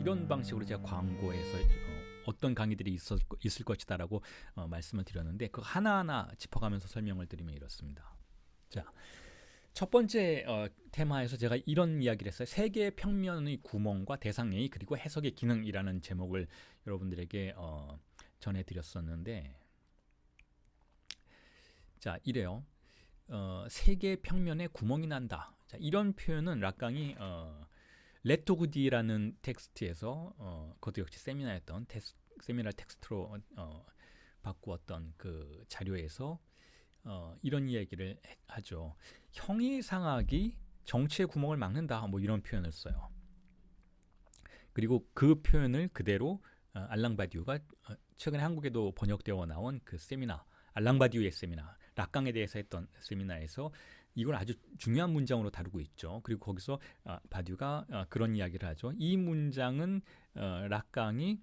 이런 방식으로 제가 광고에서 어떤 강의들이 있을 것이다라고 말씀을 드렸는데 그 하나하나 짚어가면서 설명을 드리면 이렇습니다. 자, 첫 번째 테마에서 제가 이런 이야기를 했어요. 세계의 평면의 구멍과 대상 A 그리고 해석의 기능이라는 제목을 여러분들에게 전해드렸었는데, 자, 이래요. 세계의 평면에 구멍이 난다. 자, 이런 표현은 락강이 레토그디라는 텍스트에서 그것도 역시 세미나였던 세미나 텍스트로 바꾸었던 그 자료에서 이런 이야기를 하죠. 형이상학이 정치의 구멍을 막는다. 뭐 이런 표현을 써요. 그리고 그 표현을 그대로 알랑 바디우가 최근에 한국에도 번역되어 나온 그 세미나, 알랑 바디우의 세미나, 락강에 대해서 했던 세미나에서 이걸 아주 중요한 문장으로 다루고 있죠. 그리고 거기서 바디우가 그런 이야기를 하죠. 이 문장은 락강이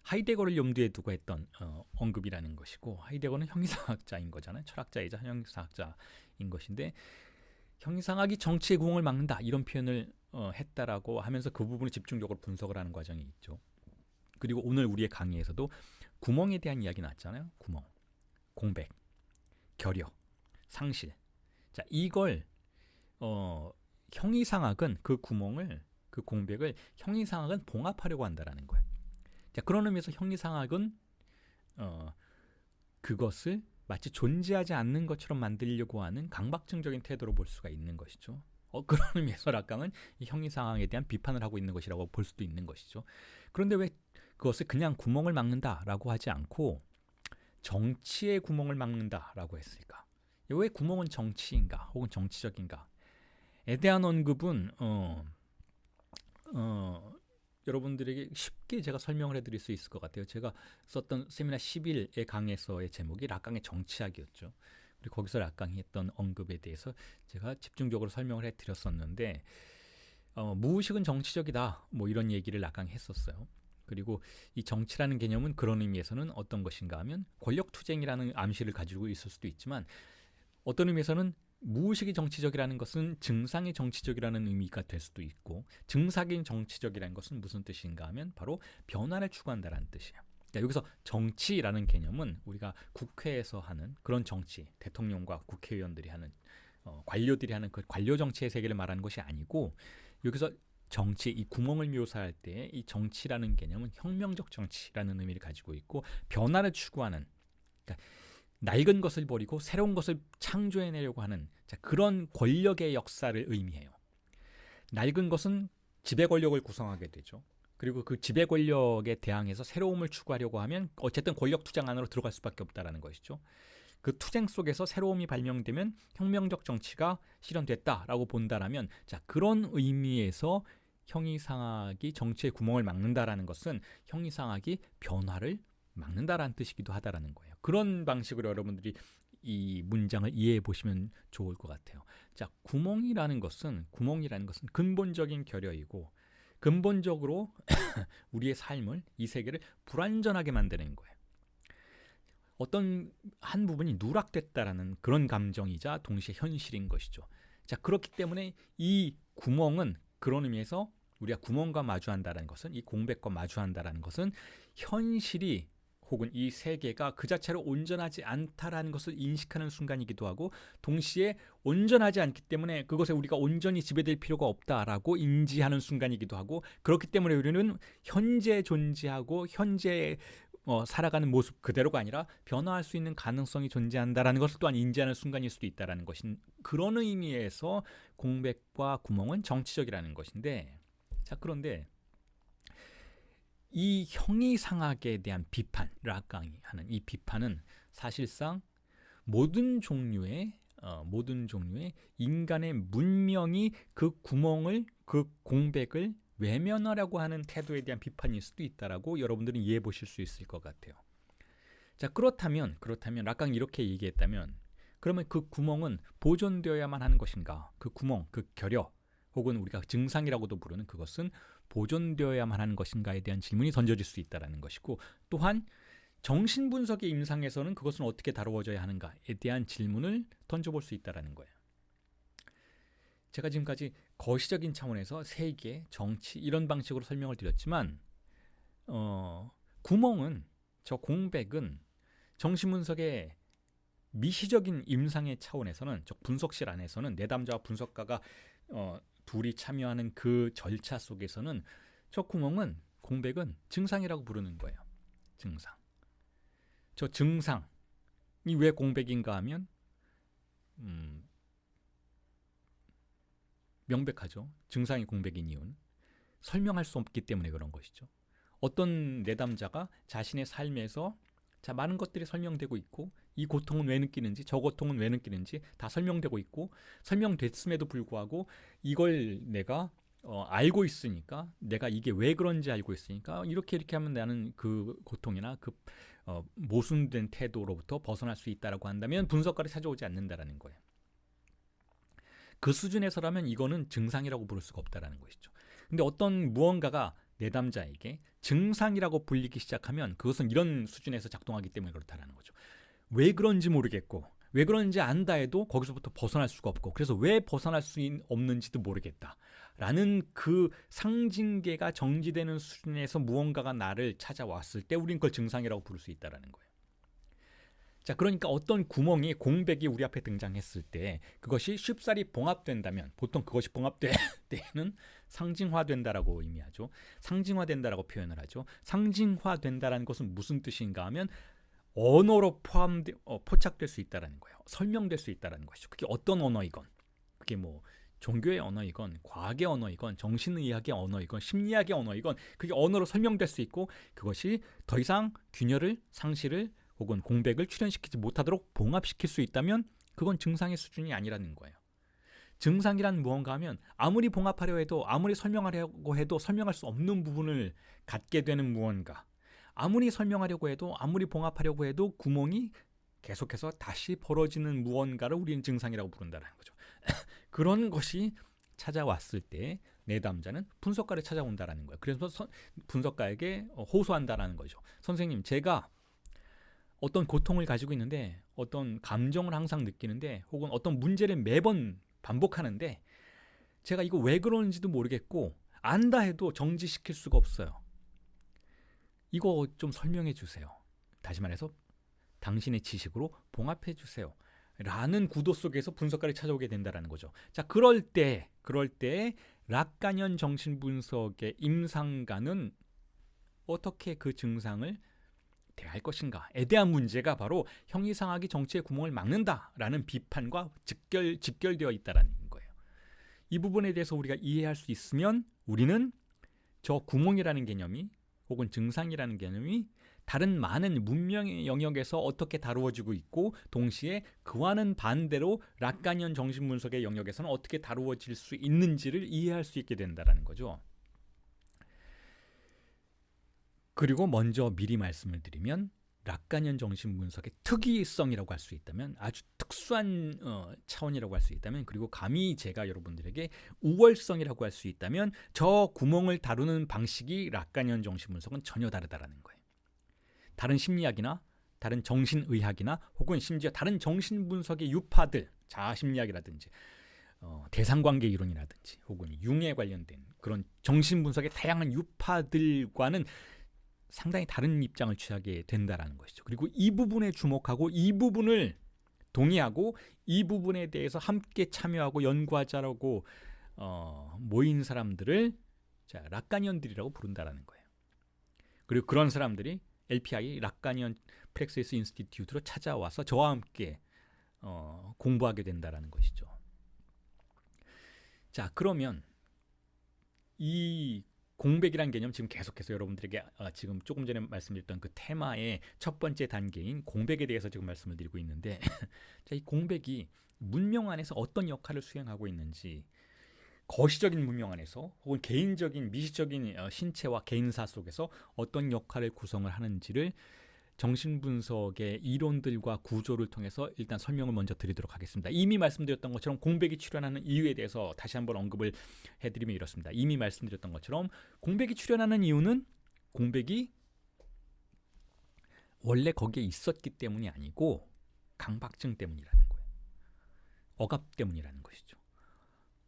하이데거를 염두에 두고 했던 언급이라는 것이고, 하이데거는 형이상학자인 거잖아요. 철학자이자 형이상학자인 것인데, 형이상학이 정치의 구멍을 막는다 이런 표현을 했다라고 하면서 그 부분을 집중적으로 분석을 하는 과정이 있죠. 그리고 오늘 우리의 강의에서도 구멍에 대한 이야기 나왔잖아요. 구멍, 공백, 결여, 상실. 자, 이걸 형이상학은 그 구멍을, 그 공백을 형이상학은 봉합하려고 한다라는 거예요. 자, 그런 의미에서 형이상학은 그것을 마치 존재하지 않는 것처럼 만들려고 하는 강박증적인 태도로 볼 수가 있는 것이죠. 그런 의미에서 락강은 이 형이상학에 대한 비판을 하고 있는 것이라고 볼 수도 있는 것이죠. 그런데 왜 그것을 그냥 구멍을 막는다라고 하지 않고 정치의 구멍을 막는다라고 했을까? 왜 구멍은 정치인가 혹은 정치적인가에 대한 언급은 여러분들에게 쉽게 제가 설명을 해드릴 수 있을 것 같아요. 제가 썼던 세미나 10일의 강에서의 제목이 락강의 정치학이었죠. 그리고 거기서 락강이 했던 언급에 대해서 제가 집중적으로 설명을 해드렸었는데, 무의식은 정치적이다 뭐 이런 얘기를 락강이 했었어요. 그리고 이 정치라는 개념은 그런 의미에서는 어떤 것인가 하면 권력투쟁이라는 암시를 가지고 있을 수도 있지만, 어떤 의미에서는 무의식이 정치적이라는 것은 증상이 정치적이라는 의미가 될 수도 있고, 증상이 정치적이라는 것은 무슨 뜻인가 하면 바로 변화를 추구한다라는 뜻이에요. 그러니까 여기서 정치라는 개념은 우리가 국회에서 하는 그런 정치, 대통령과 국회의원들이 하는 관료들이 하는 그 관료 정치의 세계를 말하는 것이 아니고, 여기서 정치, 이 구멍을 묘사할 때 이 정치라는 개념은 혁명적 정치라는 의미를 가지고 있고, 변화를 추구하는, 그러니까 낡은 것을 버리고 새로운 것을 창조해내려고 하는, 자, 그런 권력의 역사를 의미해요. 낡은 것은 지배 권력을 구성하게 되죠. 그리고 그 지배 권력에 대항해서 새로움을 추구하려고 하면 어쨌든 권력 투쟁 안으로 들어갈 수밖에 없다라는 것이죠. 그 투쟁 속에서 새로움이 발명되면 혁명적 정치가 실현됐다라고 본다라면, 자, 그런 의미에서 형이상학이 정치의 구멍을 막는다라는 것은 형이상학이 변화를 막는다라는 뜻이기도 하다라는 거예요. 그런 방식으로 여러분들이 이 문장을 이해해 보시면 좋을 것 같아요. 자, 구멍이라는 것은 근본적인 결여이고, 근본적으로 우리의 삶을, 이 세계를 불완전하게 만드는 거예요. 어떤 한 부분이 누락됐다라는 그런 감정이자 동시에 현실인 것이죠. 자, 그렇기 때문에 이 구멍은 그런 의미에서 우리가 구멍과 마주한다라는 것은, 이 공백과 마주한다라는 것은 현실이 혹은 이 세계가 그 자체로 온전하지 않다라는 것을 인식하는 순간이기도 하고, 동시에 온전하지 않기 때문에 그것에 우리가 온전히 지배될 필요가 없다라고 인지하는 순간이기도 하고, 그렇기 때문에 우리는 현재 존재하고 현재 살아가는 모습 그대로가 아니라 변화할 수 있는 가능성이 존재한다라는 것을 또한 인지하는 순간일 수도 있다라는 것인, 그런 의미에서 공백과 구멍은 정치적이라는 것인데, 자, 그런데 이 형이상학에 대한 비판, 락강이 하는 이 비판은 사실상 모든 종류의 인간의 문명이 그 구멍을, 그 공백을 외면하려고 하는 태도에 대한 비판일 수도 있다라고 여러분들은 이해해 보실 수 있을 것 같아요. 자, 그렇다면 락강이 이렇게 얘기했다면, 그러면 그 구멍은 보존되어야만 하는 것인가? 그 구멍, 그 결여, 혹은 우리가 증상이라고도 부르는 그것은 보존되어야만 하는 것인가에 대한 질문이 던져질 수 있다는 것이고, 또한 정신분석의 임상에서는 그것은 어떻게 다루어져야 하는가에 대한 질문을 던져볼 수 있다는 거예요. 제가 지금까지 거시적인 차원에서 세계, 정치 이런 방식으로 설명을 드렸지만 구멍은 저 공백은 정신분석의 미시적인 임상의 차원에서는 저 분석실 안에서는 내담자와 분석가가 둘이 참여하는 그 절차 속에서는 저 구멍은 공백은 증상이라고 부르는 거예요. 증상. 저 증상이 왜 공백인가 하면 명백하죠. 증상이 공백인 이유는 설명할 수 없기 때문에 그런 것이죠. 어떤 내담자가 자신의 삶에서 많은 것들이 설명되고 있고 이 고통은 왜 느끼는지 저 고통은 왜 느끼는지 다 설명되고 있고 설명됐음에도 불구하고 이걸 내가 알고 있으니까 내가 이게 왜 그런지 알고 있으니까 이렇게 하면 나는 그 고통이나 그 모순된 태도로부터 벗어날 수 있다라고 한다면 분석가를 찾아오지 않는다라는 거예요. 그 수준에서라면 이거는 증상이라고 부를 수가 없다라는 것이죠. 근데 어떤 무언가가 내담자에게 증상이라고 불리기 시작하면 그것은 이런 수준에서 작동하기 때문에 그렇다라는 거죠. 왜 그런지 모르겠고 왜 그런지 안다 해도 거기서부터 벗어날 수가 없고 그래서 왜 벗어날 수 없는지도 모르겠다라는 그 상징계가 정지되는 수준에서 무언가가 나를 찾아왔을 때 우린 그걸 증상이라고 부를 수 있다라는 거예요. 자, 그러니까 어떤 구멍이 공백이 우리 앞에 등장했을 때 그것이 쉽사리 봉합된다면 보통 그것이 봉합될 때는 상징화된다라고 의미하죠. 상징화된다라고 표현을 하죠. 상징화된다라는 것은 무슨 뜻인가 하면 언어로 포착될 수 있다라는 거예요. 설명될 수 있다라는 것이죠. 그게 어떤 언어이건 그게 뭐 종교의 언어이건 과학의 언어이건 정신의학의 언어이건 심리학의 언어이건 그게 언어로 설명될 수 있고 그것이 더 이상 균열을 상실을 혹은 공백을 출현시키지 못하도록 봉합시킬 수 있다면 그건 증상의 수준이 아니라는 거예요. 증상이란 무언가 하면 아무리 봉합하려 해도 아무리 설명하려고 해도 설명할 수 없는 부분을 갖게 되는 무언가 아무리 설명하려고 해도 아무리 봉합하려고 해도 구멍이 계속해서 다시 벌어지는 무언가를 우리는 증상이라고 부른다는 거죠. 그런 것이 찾아왔을 때 내담자는 분석가를 찾아온다는 거예요. 그래서 분석가에게 호소한다는 거죠. 선생님, 제가 어떤 고통을 가지고 있는데 어떤 감정을 항상 느끼는데 혹은 어떤 문제를 매번 반복하는데 제가 이거 왜 그러는지도 모르겠고 안다 해도 정지시킬 수가 없어요. 이거 좀 설명해 주세요. 다시 말해서 당신의 지식으로 봉합해 주세요. 라는 구도 속에서 분석가를 찾아오게 된다는 거죠. 자, 그럴 때 락가니언 정신분석의 임상가는 어떻게 그 증상을 대할 것인가에 대한 문제가 바로 형이상학이 정치의 구멍을 막는다라는 비판과 직결되어 있다는 거예요. 이 부분에 대해서 우리가 이해할 수 있으면 우리는 저 구멍이라는 개념이 혹은 증상이라는 개념이 다른 많은 문명의 영역에서 어떻게 다루어지고 있고 동시에 그와는 반대로 락가니언 정신분석의 영역에서는 어떻게 다루어질 수 있는지를 이해할 수 있게 된다는 거죠. 그리고 먼저 미리 말씀을 드리면 락가니언 정신분석의 특이성이라고 할 수 있다면 아주 특수한 차원이라고 할 수 있다면 그리고 감히 제가 여러분들에게 우월성이라고 할 수 있다면 저 구멍을 다루는 방식이 락가니언 정신분석은 전혀 다르다라는 거예요. 다른 심리학이나 다른 정신의학이나 혹은 심지어 다른 정신분석의 유파들 자아심리학이라든지 대상관계 이론이라든지 혹은 융에 관련된 그런 정신분석의 다양한 유파들과는 상당히 다른 입장을 취하게 된다라는 것이죠. 그리고 이 부분에 주목하고 이 부분을 동의하고 이 부분에 대해서 함께 참여하고 연구하자라고 모인 사람들을 락가니언들이라고 부른다라는 거예요. 그리고 그런 사람들이 LPI 락가니언 프랙시스 인스티튜트로 찾아와서 저와 함께 공부하게 된다라는 것이죠. 자, 그러면 이 공백이라는 개념 지금 계속해서 여러분들에게 지금 조금 전에 말씀드렸던 그 테마의 첫 번째 단계인 공백에 대해서 지금 말씀을 드리고 있는데 자, 이 공백이 문명 안에서 어떤 역할을 수행하고 있는지 거시적인 문명 안에서 혹은 개인적인 미시적인 신체와 개인사 속에서 어떤 역할을 구성을 하는지를 정신분석의 이론들과 구조를 통해서 일단 설명을 먼저 드리도록 하겠습니다. 이미 말씀드렸던 것처럼 공백이 출현하는 이유에 대해서 다시 한번 언급을 해드리면 이렇습니다. 이미 말씀드렸던 것처럼 공백이 출현하는 이유는 공백이 원래 거기에 있었기 때문이 아니고 강박증 때문이라는 거예요. 억압 때문이라는 것이죠.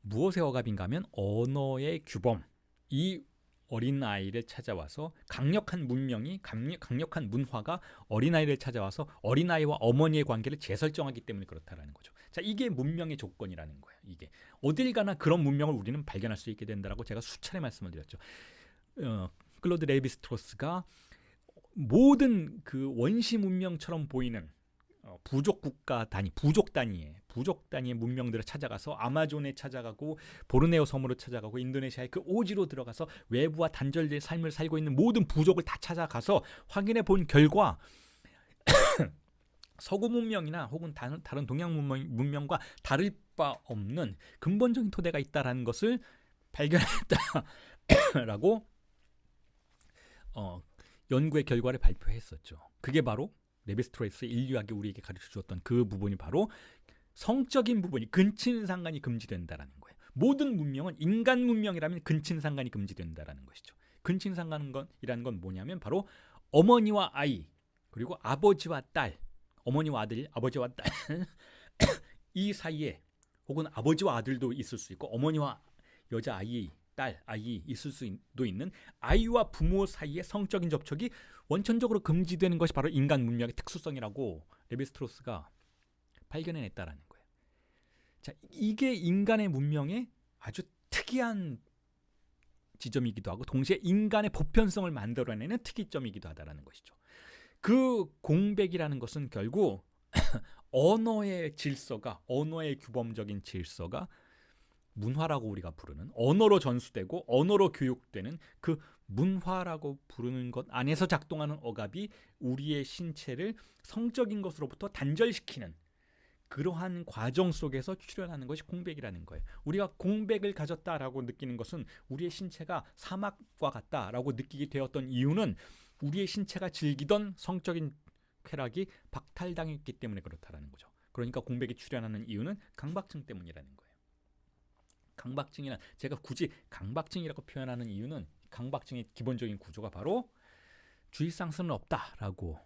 무엇의 억압인가 하면 언어의 규범. 이 어린아이를 찾아와서 강력한 문명이 강력한 문화가 어린아이를 찾아와서 어린아이와 어머니의 관계를 재설정하기 때문에 그렇다라는 거죠. 자, 이게 문명의 조건이라는 거예요. 이게 어딜 가나 그런 문명을 우리는 발견할 수 있게 된다라고 제가 수차례 말씀을 드렸죠. 클로드 레비스트로스가 모든 그 원시 문명처럼 보이는 부족 단위의 문명들을 찾아가서 아마존에 찾아가고 보르네오 섬으로 찾아가고 인도네시아의 그 오지로 들어가서 외부와 단절된 삶을 살고 있는 모든 부족을 다 찾아가서 확인해 본 결과 서구 문명이나 혹은 다른 동양 문명과 다를 바 없는 근본적인 토대가 있다라는 것을 발견했다라고 연구의 결과를 발표했었죠. 그게 바로 레비스트로스의 인류학이 우리에게 가르쳐 주었던 그 부분이 바로 성적인 부분이 근친상간이 금지된다라는 거예요. 모든 문명은 인간 문명이라면 근친상간이 금지된다라는 것이죠. 근친상간이라는 건 뭐냐면 바로 어머니와 아이 그리고 아버지와 딸, 어머니와 아들, 아버지와 딸 이 사이에 혹은 아버지와 아들도 있을 수 있고 어머니와 여자 아이, 딸, 아이 있을 수도 있는 아이와 부모 사이의 성적인 접촉이 원천적으로 금지되는 것이 바로 인간 문명의 특수성이라고 레비스트로스가 발견해냈다라는 거예요. 자, 이게 인간의 문명의 아주 특이한 지점이기도 하고 동시에 인간의 보편성을 만들어내는 특이점이기도 하다라는 것이죠. 그 공백이라는 것은 결국 언어의 질서가 언어의 규범적인 질서가 문화라고 우리가 부르는 언어로 전수되고 언어로 교육되는 그 문화라고 부르는 것 안에서 작동하는 억압이 우리의 신체를 성적인 것으로부터 단절시키는 그러한 과정 속에서 출현하는 것이 공백이라는 거예요. 우리가 공백을 가졌다라고 느끼는 것은 우리의 신체가 사막과 같다라고 느끼게 되었던 이유는 우리의 신체가 즐기던 성적인 쾌락이 박탈당했기 때문에 그렇다라는 거죠. 그러니까 공백이 출현하는 이유는 강박증 때문이라는 거예요. 강박증이나 제가 굳이 강박증이라고 표현하는 이유는 강박증의 기본적인 구조가 바로 주의상승은 없다라고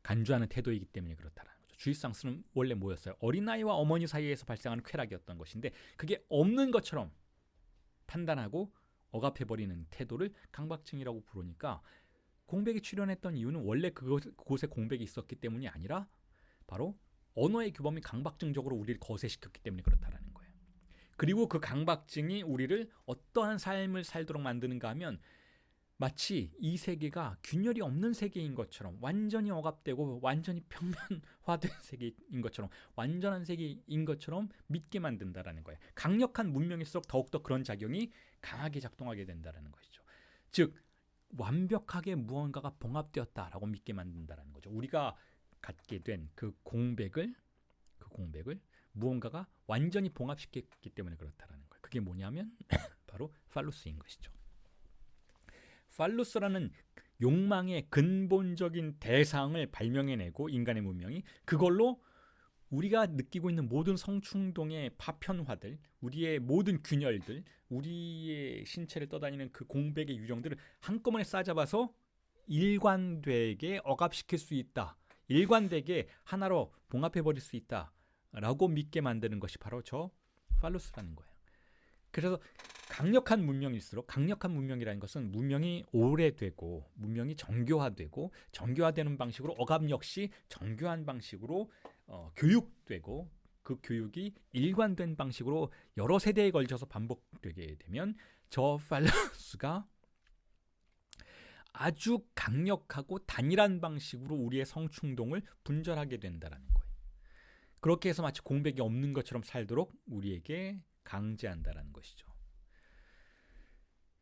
간주하는 태도이기 때문에 그렇다라는 거죠. 주의상승은 원래 뭐였어요? 어린아이와 어머니 사이에서 발생하는 쾌락이었던 것인데 그게 없는 것처럼 판단하고 억압해버리는 태도를 강박증이라고 부르니까 공백이 출현했던 이유는 원래 그곳에 공백이 있었기 때문이 아니라 바로 언어의 규범이 강박증적으로 우리를 거세시켰기 때문에 그렇다라는 거예요. 그리고 그 강박증이 우리를 어떠한 삶을 살도록 만드는가 하면 마치 이 세계가 균열이 없는 세계인 것처럼 완전히 억압되고 완전히 평면화된 세계인 것처럼 완전한 세계인 것처럼 믿게 만든다라는 거예요. 강력한 문명일수록 더욱더 그런 작용이 강하게 작동하게 된다라는 것이죠. 즉 완벽하게 무언가가 봉합되었다라고 믿게 만든다라는 거죠. 우리가 갖게 된 그 공백을 무언가가 완전히 봉합시켰기 때문에 그렇다라는 거예요. 그게 뭐냐면 바로 팔루스인 것이죠. 팔루스라는 욕망의 근본적인 대상을 발명해내고 인간의 문명이 그걸로 우리가 느끼고 있는 모든 성충동의 파편화들, 우리의 모든 균열들, 우리의 신체를 떠다니는 그 공백의 유령들을 한꺼번에 싸잡아서 일관되게 억압시킬 수 있다. 일관되게 하나로 봉합해버릴 수 있다라고 믿게 만드는 것이 바로 저 팔루스라는 거예요. 그래서 강력한 문명일수록 강력한 문명이라는 것은 문명이 오래되고 문명이 정교화되고 정교화되는 방식으로 억압 역시 정교한 방식으로 교육되고 그 교육이 일관된 방식으로 여러 세대에 걸쳐서 반복되게 되면 저 팔루스가 아주 강력하고 단일한 방식으로 우리의 성충동을 분절하게 된다는 거예요. 그렇게 해서 마치 공백이 없는 것처럼 살도록 우리에게 강제한다는 것이죠.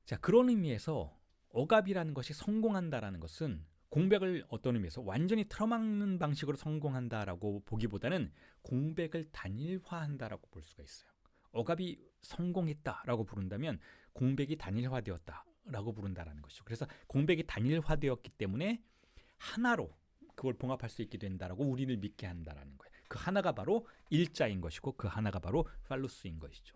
자, 그런 의미에서 억압이라는 것이 성공한다라는 것은 공백을 어떤 의미에서 완전히 틀어막는 방식으로 성공한다라고 보기보다는 공백을 단일화한다라고 볼 수가 있어요. 억압이 성공했다라고 부른다면 공백이 단일화되었다라고 부른다라는 것이죠. 그래서 공백이 단일화되었기 때문에 하나로 그걸 봉합할 수 있게 된다라고 우리를 믿게 한다라는 거예요. 그 하나가 바로 일자인 것이고 그 하나가 바로 팔루스인 것이죠.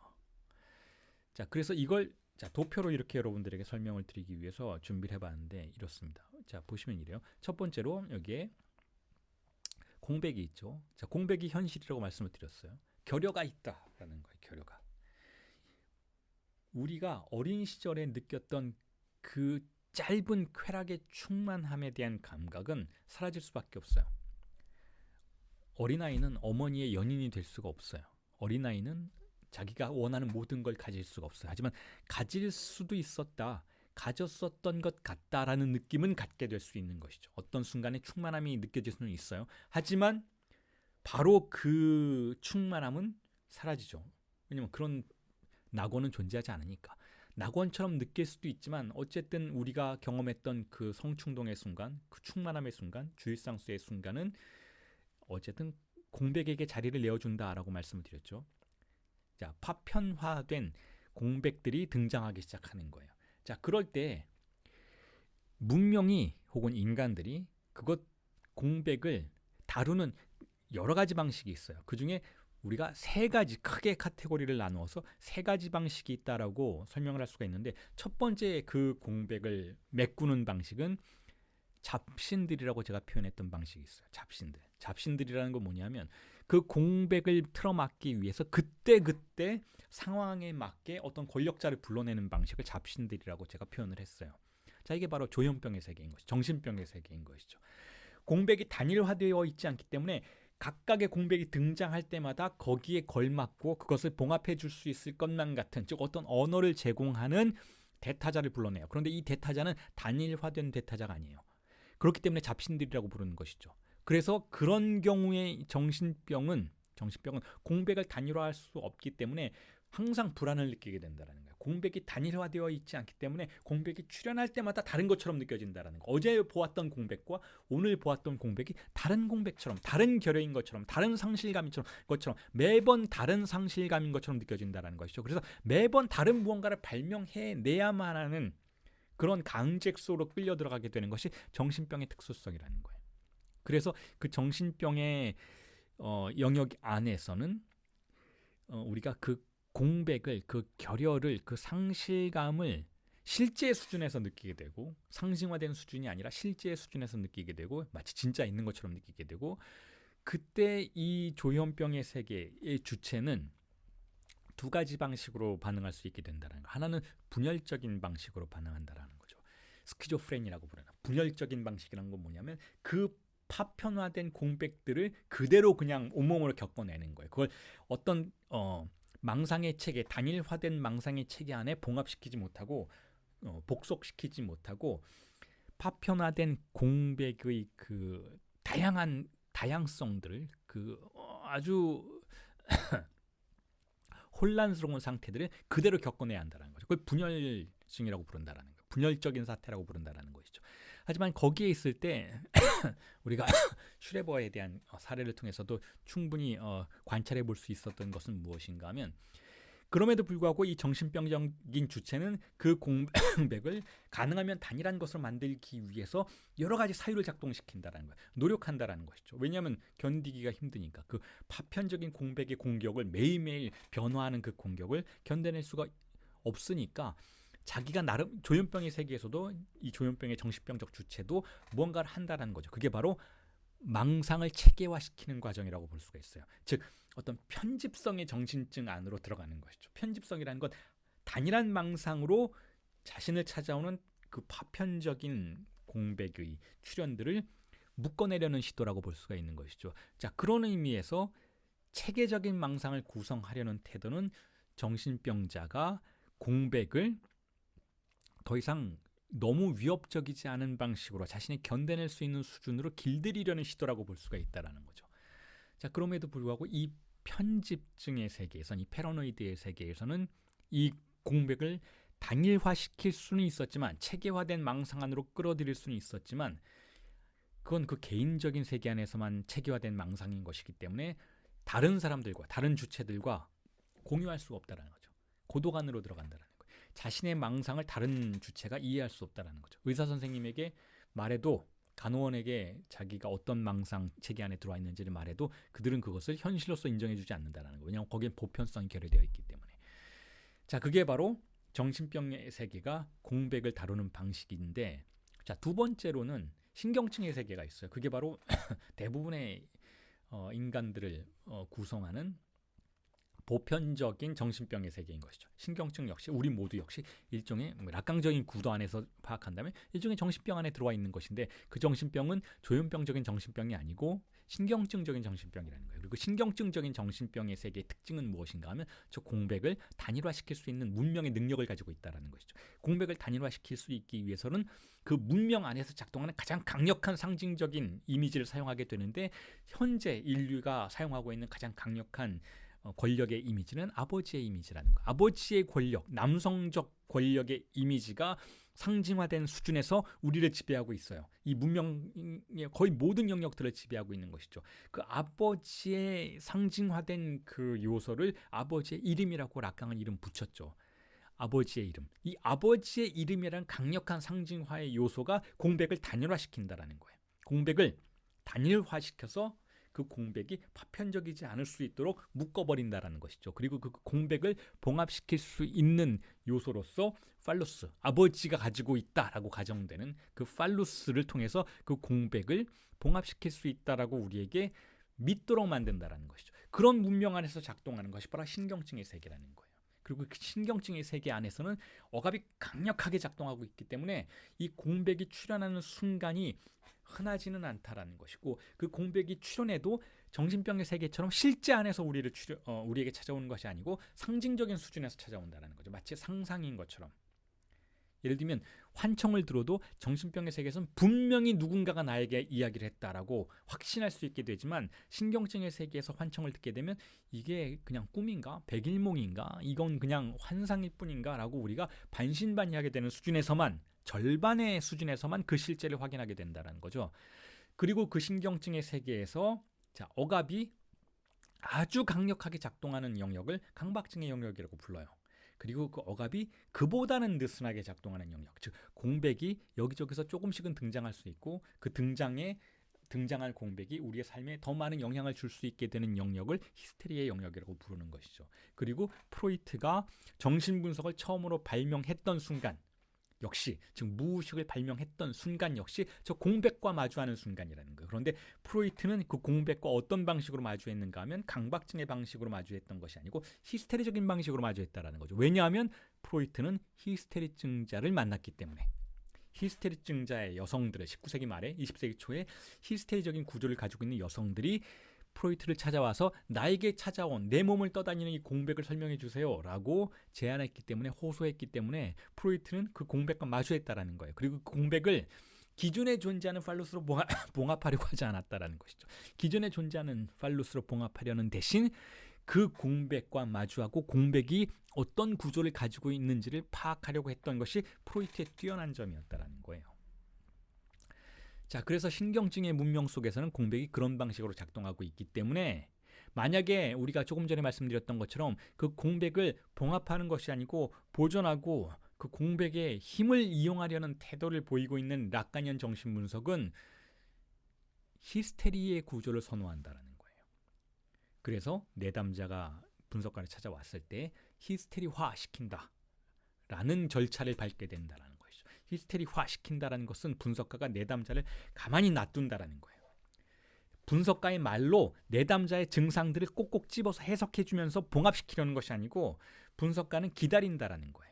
자, 그래서 이걸 도표로 이렇게 여러분들에게 설명을 드리기 위해서 준비를 해봤는데 이렇습니다. 자, 보시면 이래요. 첫 번째로 여기에 공백이 있죠. 자, 공백이 현실이라고 말씀을 드렸어요. 결여가 있다라는 거예요. 결여가. 우리가 어린 시절에 느꼈던 그 짧은 쾌락의 충만함에 대한 감각은 사라질 수밖에 없어요. 어린아이는 어머니의 연인이 될 수가 없어요. 어린아이는 자기가 원하는 모든 걸 가질 수가 없어요. 하지만 가질 수도 있었다, 가졌었던 것 같다라는 느낌은 갖게 될 수 있는 것이죠. 어떤 순간에 충만함이 느껴질 수는 있어요. 하지만 바로 그 충만함은 사라지죠. 왜냐면 그런 낙원은 존재하지 않으니까. 낙원처럼 느낄 수도 있지만 어쨌든 우리가 경험했던 그 성충동의 순간, 그 충만함의 순간, 주일상수의 순간은 어쨌든 공백에게 자리를 내어준다라고 말씀을 드렸죠. 자, 파편화된 공백들이 등장하기 시작하는 거예요. 자, 그럴 때 문명이 혹은 인간들이 그것 공백을 다루는 여러 가지 방식이 있어요. 그 중에 우리가 세 가지 크게 카테고리를 나누어서 세 가지 방식이 있다라고 설명을 할 수가 있는데, 첫 번째 그 공백을 메꾸는 방식은 잡신들이라고 제가 표현했던 방식이 있어요. 잡신들. 잡신들이라는 건 뭐냐면 그 공백을 틀어막기 위해서 그때 상황에 맞게 어떤 권력자를 불러내는 방식을 잡신들이라고 제가 표현을 했어요. 자, 이게 바로 조현병의 세계인 것이죠. 정신병의 세계인 것이죠. 공백이 단일화되어 있지 않기 때문에 각각의 공백이 등장할 때마다 거기에 걸맞고 그것을 봉합해 줄 수 있을 것만 같은, 즉 어떤 언어를 제공하는 대타자를 불러내요. 그런데 이 대타자는 단일화된 대타자가 아니에요. 그렇기 때문에 잡신들이라고 부르는 것이죠. 그래서 그런 경우에 정신병은 공백을 단일화할 수 없기 때문에 항상 불안을 느끼게 된다는 거예요. 공백이 단일화되어 있지 않기 때문에 공백이 출현할 때마다 다른 것처럼 느껴진다는 거. 어제 보았던 공백과 오늘 보았던 공백이 다른 공백처럼, 다른 결여인 것처럼, 다른 상실감인 것처럼 매번 다른 상실감인 것처럼 느껴진다는 것이죠. 그래서 매번 다른 무언가를 발명해내야만 하는 그런 강제 속으로 끌려 들어가게 되는 것이 정신병의 특수성이라는 거예요. 그래서 그 정신병의 영역 안에서는 우리가 그 공백을, 그 결여를, 그 상실감을 실제 수준에서 느끼게 되고, 상징화된 수준이 아니라 실제 수준에서 느끼게 되고, 마치 진짜 있는 것처럼 느끼게 되고, 그때 이 조현병의 세계의 주체는 두 가지 방식으로 반응할 수 있게 된다는 거. 하나는 분열적인 방식으로 반응한다라는 거죠. 스키조프레니라고 부르는 분열적인 방식이라는 건 뭐냐면 그 파편화된 공백들을 그대로 그냥 온몸으로 겪어내는 거예요. 그걸 어떤 망상의 체계, 단일화된 망상의 체계 안에 봉합시키지 못하고 복속시키지 못하고 파편화된 공백의 그 다양성들을 그 아주 혼란스러운 상태들을 그대로 겪어내야 한다는 거죠. 그걸 분열증이라고 부른다라는 거예요. 분열적인 사태라고 부른다라는 것이죠. 하지만 거기에 있을 때 우리가 슈레버에 대한 사례를 통해서도 충분히 관찰해 볼 수 있었던 것은 무엇인가 하면, 그럼에도 불구하고 이 정신병적인 주체는 그 공백을 가능하면 단일한 것으로 만들기 위해서 여러 가지 사유를 작동시킨다는 거예요. 노력한다는 것이죠. 왜냐하면 견디기가 힘드니까. 그 파편적인 공백의 공격을, 매일매일 변화하는 그 공격을 견뎌낼 수가 없으니까 자기가 나름 조현병의 세계에서도 이 조현병의 정신병적 주체도 무언가를 한다는 거죠. 그게 바로 망상을 체계화시키는 과정이라고 볼 수가 있어요. 즉 어떤 편집성의 정신증 안으로 들어가는 것이죠. 편집성이라는 건 단일한 망상으로 자신을 찾아오는 그 파편적인 공백의 출현들을 묶어내려는 시도라고 볼 수가 있는 것이죠. 자, 그런 의미에서 체계적인 망상을 구성하려는 태도는 정신병자가 공백을 더 이상 너무 위협적이지 않은 방식으로 자신이 견뎌낼 수 있는 수준으로 길들이려는 시도라고 볼 수가 있다는 거죠. 자, 그럼에도 불구하고 이 편집증의 세계에서는, 이 패러노이드의 세계에서는 이 공백을 단일화시킬 수는 있었지만, 체계화된 망상 안으로 끌어들일 수는 있었지만, 그건 그 개인적인 세계 안에서만 체계화된 망상인 것이기 때문에 다른 사람들과, 다른 주체들과 공유할 수가 없다는 거죠. 고독 안으로 들어간다는 거예요. 자신의 망상을 다른 주체가 이해할 수 없다는 거죠. 의사 선생님에게 말해도, 간호원에게 자기가 어떤 망상 체계 안에 들어와 있는지를 말해도 그들은 그것을 현실로서 인정해주지 않는다는 거예요. 왜냐하면 거기엔 보편성이 결여되어 있기 때문에. 자, 그게 바로 정신병의 세계가 공백을 다루는 방식인데, 자, 두 번째로는 신경증의 세계가 있어요. 그게 바로 대부분의 인간들을 구성하는 보편적인 정신병의 세계인 것이죠. 신경증 역시 우리 모두 역시 일종의 락강적인 구도 안에서 파악한다면 일종의 정신병 안에 들어와 있는 것인데 그 정신병은 조현병적인 정신병이 아니고 신경증적인 정신병이라는 거예요. 그리고 신경증적인 정신병의 세계의 특징은 무엇인가 하면 저 공백을 단일화시킬 수 있는 문명의 능력을 가지고 있다는 것이죠. 공백을 단일화시킬 수 있기 위해서는 그 문명 안에서 작동하는 가장 강력한 상징적인 이미지를 사용하게 되는데 현재 인류가 사용하고 있는 가장 강력한 권력의 이미지는 아버지의 이미지라는 거. 아버지의 권력, 남성적 권력의 이미지가 상징화된 수준에서 우리를 지배하고 있어요. 이 문명의 거의 모든 영역들을 지배하고 있는 것이죠. 그 아버지의 상징화된 그 요소를 아버지의 이름이라고 락강은 이름 붙였죠. 아버지의 이름. 이 아버지의 이름이라는 강력한 상징화의 요소가 공백을 단일화시킨다라는 거예요. 공백을 단일화시켜서 그 공백이 파편적이지 않을 수 있도록 묶어버린다라는 것이죠. 그리고 그 공백을 봉합시킬 수 있는 요소로서 팔루스, 아버지가 가지고 있다라고 가정되는 그 팔루스를 통해서 그 공백을 봉합시킬 수 있다라고 우리에게 믿도록 만든다라는 것이죠. 그런 문명 안에서 작동하는 것이 바로 신경증의 세계라는 거예요. 그리고 그 신경증의 세계 안에서는 억압이 강력하게 작동하고 있기 때문에 이 공백이 출현하는 순간이 흔하지는 않다라는 것이고 그 공백이 출현해도 정신병의 세계처럼 실제 안에서 우리에게 찾아오는 것이 아니고 상징적인 수준에서 찾아온다는 거죠. 마치 상상인 것처럼. 예를 들면 환청을 들어도 정신병의 세계에서는 분명히 누군가가 나에게 이야기를 했다라고 확신할 수 있게 되지만 신경증의 세계에서 환청을 듣게 되면 이게 그냥 꿈인가? 백일몽인가? 이건 그냥 환상일 뿐인가? 라고 우리가 반신반의하게 되는 수준에서만 절반의 수준에서만 그 실제를 확인하게 된다는 거죠. 그리고 그 신경증의 세계에서 억압이 아주 강력하게 작동하는 영역을 강박증의 영역이라고 불러요. 그리고 그 억압이 그보다는 느슨하게 작동하는 영역, 즉 공백이 여기저기서 조금씩은 등장할 수 있고 그 등장할 공백이 우리의 삶에 더 많은 영향을 줄 수 있게 되는 영역을 히스테리의 영역이라고 부르는 것이죠. 그리고 프로이트가 정신분석을 처음으로 발명했던 순간 역시 즉 무의식을 발명했던 순간 역시 저 공백과 마주하는 순간이라는 거예요. 그런데 프로이트는 그 공백과 어떤 방식으로 마주했는가 하면 강박증의 방식으로 마주했던 것이 아니고 히스테리적인 방식으로 마주했다라는 거죠. 왜냐하면 프로이트는 히스테리증자를 만났기 때문에. 히스테리증자의 여성들을 19세기 말에 20세기 초에 히스테리적인 구조를 가지고 있는 여성들이 프로이트를 찾아와서 나에게 찾아온 내 몸을 떠다니는 이 공백을 설명해 주세요 라고 제안했기 때문에 호소했기 때문에 프로이트는 그 공백과 마주했다라는 거예요. 그리고 그 공백을 기존에 존재하는 팔루스로 봉합하려고 하지 않았다라는 것이죠. 기존에 존재하는 팔루스로 봉합하려는 대신 그 공백과 마주하고 공백이 어떤 구조를 가지고 있는지를 파악하려고 했던 것이 프로이트의 뛰어난 점이었다라는 거예요. 자, 그래서 신경증의 문명 속에서는 공백이 그런 방식으로 작동하고 있기 때문에 만약에 우리가 조금 전에 말씀드렸던 것처럼 그 공백을 봉합하는 것이 아니고 보존하고 그 공백의 힘을 이용하려는 태도를 보이고 있는 락간이언 정신분석은 히스테리의 구조를 선호한다라는 거예요. 그래서 내담자가 분석가를 찾아왔을 때 히스테리화 시킨다라는 절차를 밟게 된다라는 거예요. 히스테리화 시킨다라는 것은 분석가가 내담자를 가만히 놔둔다라는 거예요. 분석가의 말로 내담자의 증상들을 꼭꼭 집어서 해석해주면서 봉합시키려는 것이 아니고 분석가는 기다린다라는 거예요.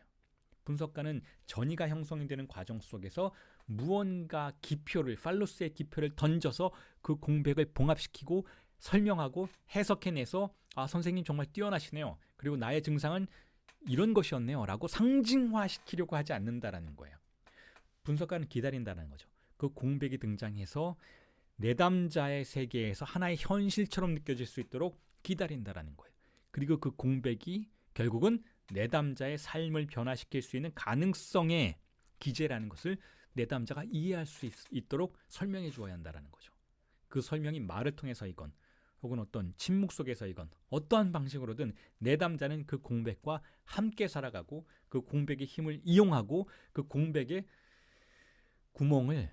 분석가는 전이가 형성이 되는 과정 속에서 무언가 기표를, 팔루스의 기표를 던져서 그 공백을 봉합시키고 설명하고 해석해내서 아, 선생님 정말 뛰어나시네요. 그리고 나의 증상은 이런 것이었네요. 라고 상징화시키려고 하지 않는다라는 거예요. 분석가는 기다린다는 거죠. 그 공백이 등장해서 내담자의 세계에서 하나의 현실처럼 느껴질 수 있도록 기다린다라는 거예요. 그리고 그 공백이 결국은 내담자의 삶을 변화시킬 수 있는 가능성의 기제라는 것을 내담자가 이해할 수 있도록 설명해 주어야 한다라는 거죠. 그 설명이 말을 통해서이건 혹은 어떤 침묵 속에서이건 어떠한 방식으로든 내담자는 그 공백과 함께 살아가고 그 공백의 힘을 이용하고 그 공백의 구멍을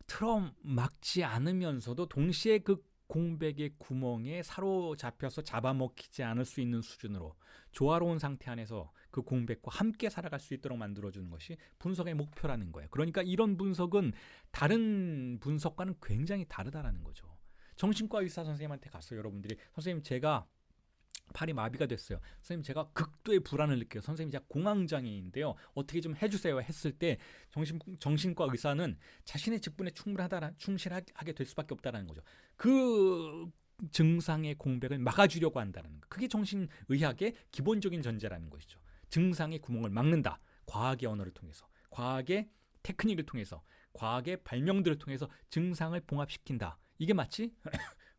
틀어막지 않으면서도 동시에 그 공백의 구멍에 사로잡혀서 잡아먹히지 않을 수 있는 수준으로 조화로운 상태 안에서 그 공백과 함께 살아갈 수 있도록 만들어주는 것이 분석의 목표라는 거예요. 그러니까 이런 분석은 다른 분석과는 굉장히 다르다라는 거죠. 정신과 의사 선생님한테 가서 여러분들이 선생님 제가 팔이 마비가 됐어요. 선생님 제가 극도의 불안을 느껴요. 선생님 제가 공황장애인데요. 어떻게 좀 해주세요 했을 때 정신과 의사는 자신의 직분에 충실하게 될 수밖에 없다는 거죠. 그 증상의 공백을 막아주려고 한다는 거. 그게 정신의학의 기본적인 전제라는 것이죠. 증상의 구멍을 막는다. 과학의 언어를 통해서, 과학의 테크닉을 통해서, 과학의 발명들을 통해서 증상을 봉합시킨다. 이게 마치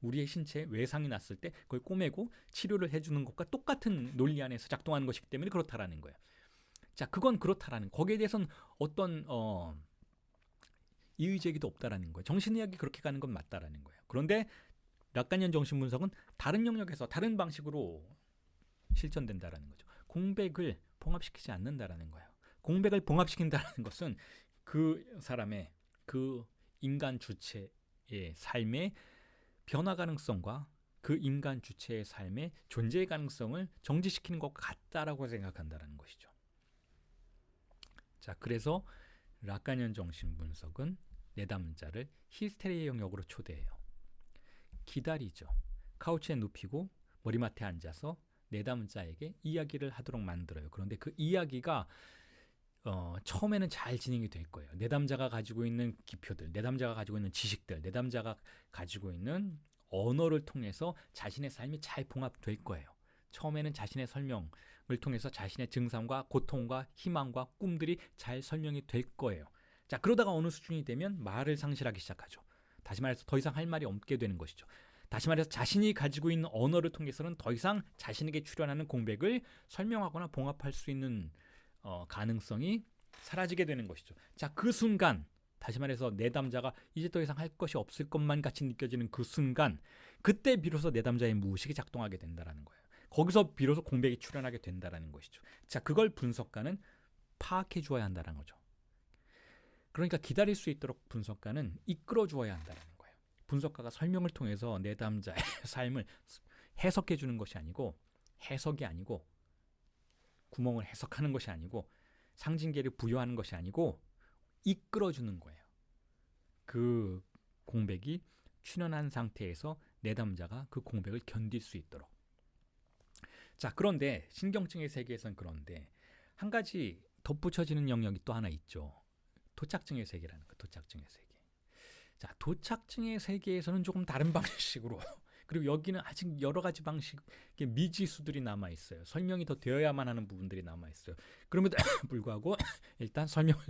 우리의 신체에 외상이 났을 때 그걸 꼬매고 치료를 해주는 것과 똑같은 논리 안에서 작동하는 것이기 때문에 그렇다라는 거예요. 자, 그건 그렇다라는 거기에 대해서는 어떤 이의 제기도 없다라는 거예요. 정신의학이 그렇게 가는 건 맞다라는 거예요. 그런데 락간형 정신분석은 다른 영역에서 다른 방식으로 실천된다라는 거죠. 공백을 봉합시키지 않는다라는 거예요. 공백을 봉합시킨다는 것은 그 사람의 그 인간 주체의 삶의 변화 가능성과 그 인간 주체의 삶의 존재 가능성을 정지시키는 것과 같다라고 생각한다는 것이죠. 자, 그래서 락간형 정신분석은 내담자를 히스테리의 영역으로 초대해요. 기다리죠. 카우치에 눕히고 머리맡에 앉아서 내담자에게 이야기를 하도록 만들어요. 그런데 그 이야기가 처음에는 잘 진행이 될 거예요. 내담자가 가지고 있는 기표들, 내담자가 가지고 있는 지식들, 내담자가 가지고 있는 언어를 통해서 자신의 삶이 잘 봉합될 거예요. 처음에는 자신의 설명을 통해서 자신의 증상과 고통과 희망과 꿈들이 잘 설명이 될 거예요. 자, 그러다가 어느 수준이 되면 말을 상실하기 시작하죠. 다시 말해서 더 이상 할 말이 없게 되는 것이죠. 다시 말해서 자신이 가지고 있는 언어를 통해서는 더 이상 자신에게 출현하는 공백을 설명하거나 봉합할 수 있는 가능성이 사라지게 되는 것이죠. 자, 그 순간 다시 말해서 내담자가 이제 더 이상 할 것이 없을 것만 같이 느껴지는 그 순간, 그때 비로소 내담자의 무의식이 작동하게 된다라는 거예요. 거기서 비로소 공백이 출현하게 된다라는 것이죠. 자, 그걸 분석가는 파악해 주어야 한다는 거죠. 그러니까 기다릴 수 있도록 분석가는 이끌어 주어야 한다는 거예요. 분석가가 설명을 통해서 내담자의 삶을 해석해 주는 것이 아니고, 해석이 아니고, 구멍을 해석하는 것이 아니고, 상징계를 부여하는 것이 아니고 이끌어 주는 거예요. 그 공백이 출현한 상태에서 내담자가 그 공백을 견딜 수 있도록. 자, 그런데 신경증의 세계에선 그런데 한 가지 덧붙여지는 영역이 또 하나 있죠. 도착증의 세계라는 거. 도착증의 세계. 자, 도착증의 세계에서는 조금 다른 방식으로, 그리고 여기는 아직 여러 가지 방식의 미지수들이 남아 있어요. 설명이 더 되어야만 하는 부분들이 남아 있어요. 그럼에도 불구하고 일단 설명을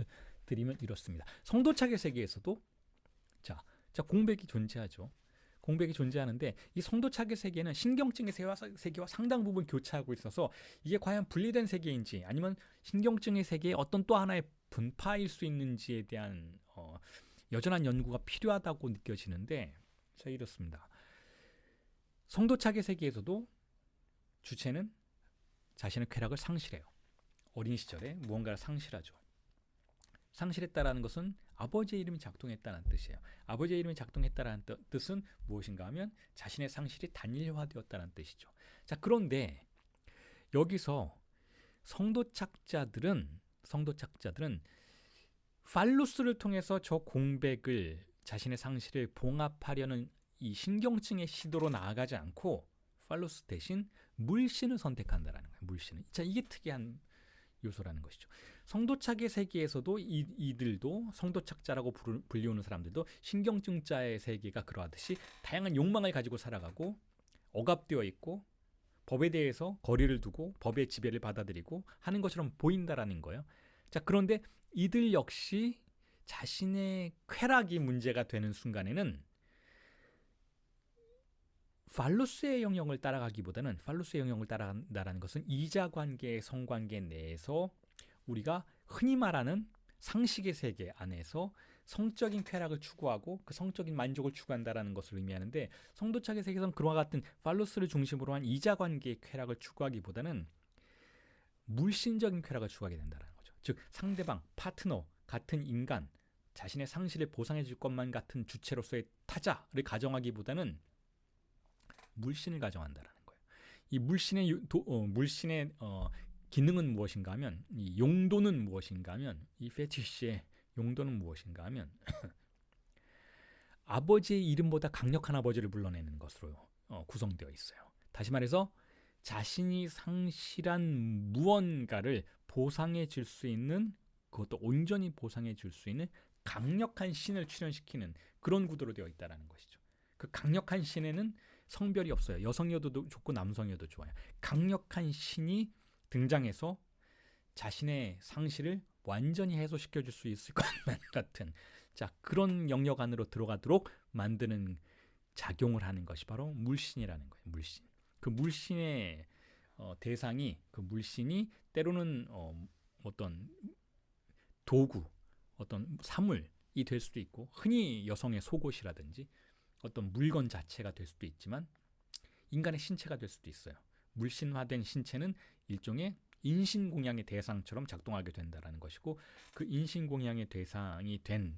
드리면 이렇습니다. 성도착의 세계에서도 자, 공백이 존재하죠. 공백이 존재하는데 이 성도착의 세계는 신경증의 세계와 상당 부분 교차하고 있어서 이게 과연 분리된 세계인지 아니면 신경증의 세계의 어떤 또 하나의 분파일 수 있는지에 대한 여전한 연구가 필요하다고 느껴지는데, 자, 이렇습니다. 성도착의 세계에서도 주체는 자신의 쾌락을 상실해요. 어린 시절에 무언가를 상실하죠. 상실했다라는 것은 아버지의 이름이 작동했다는 뜻이에요. 아버지의 이름이 작동했다는 뜻은 무엇인가 하면 자신의 상실이 단일화되었다는 뜻이죠. 자, 그런데 여기서 성도착자들은 팔루스를 통해서 저 공백을, 자신의 상실을 봉합하려는 이 신경증의 시도로 나아가지 않고 팔루스 대신 물신을 선택한다라는 거예요. 물신을. 자, 이게 특이한 요소라는 것이죠. 성도착의 세계에서도 이들도 성도착자라고 불리우는 사람들도 신경증자의 세계가 그러하듯이 다양한 욕망을 가지고 살아가고 억압되어 있고 법에 대해서 거리를 두고 법의 지배를 받아들이고 하는 것처럼 보인다라는 거예요. 자, 그런데 이들 역시 자신의 쾌락이 문제가 되는 순간에는 팔루스의 영역을 따라가기보다는, 팔루스의 영역을 따라간다는 것은 이자관계의 성관계 내에서 우리가 흔히 말하는 상식의 세계 안에서 성적인 쾌락을 추구하고 그 성적인 만족을 추구한다라는 것을 의미하는데, 성도착의 세계에서는 그와 같은 팔루스를 중심으로 한 이자관계의 쾌락을 추구하기보다는 물신적인 쾌락을 추구하게 된다는 거죠. 즉 상대방, 파트너, 같은 인간, 자신의 상실을 보상해 줄 것만 같은 주체로서의 타자를 가정하기보다는 물신을 가정한다라는 거예요. 이 물신의 기능은 무엇인가 하면, 이 용도는 무엇인가 하면, 이 페티시의 용도는 무엇인가 하면 아버지의 이름보다 강력한 아버지를 불러내는 것으로 구성되어 있어요. 다시 말해서 자신이 상실한 무언가를 보상해 줄 수 있는, 그것도 온전히 보상해 줄 수 있는 강력한 신을 출현시키는 그런 구도로 되어 있다는 것이죠. 그 강력한 신에는 성별이 없어요. 여성이어도 좋고 남성이어도 좋아요. 강력한 신이 등장해서 자신의 상실을 완전히 해소시켜 줄 수 있을 것만 같은, 자, 그런 영역 안으로 들어가도록 만드는 작용을 하는 것이 바로 물신이라는 거예요. 물신. 그 물신의 대상이, 그 물신이 때로는 어떤 도구, 어떤 사물이 될 수도 있고, 흔히 여성의 속옷이라든지 어떤 물건 자체가 될 수도 있지만 인간의 신체가 될 수도 있어요. 물신화된 신체는 일종의 인신공양의 대상처럼 작동하게 된다는 것이고, 그 인신공양의 대상이 된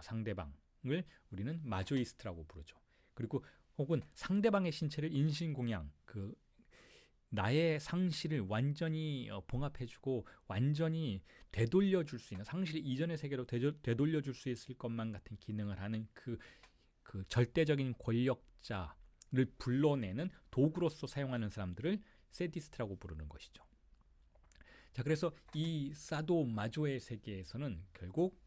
상대방을 우리는 마조이스트라고 부르죠. 그리고 혹은 상대방의 신체를 인신공양, 그 나의 상실을 완전히 봉합해주고 완전히 되돌려줄 수 있는, 상실 이전의 세계로 되돌려줄 수 있을 것만 같은 기능을 하는 그 절대적인 권력자를 불러내는 도구로서 사용하는 사람들을 세디스트라고 부르는 것이죠. 자, 그래서 이 사도 마조의 세계에서는 결국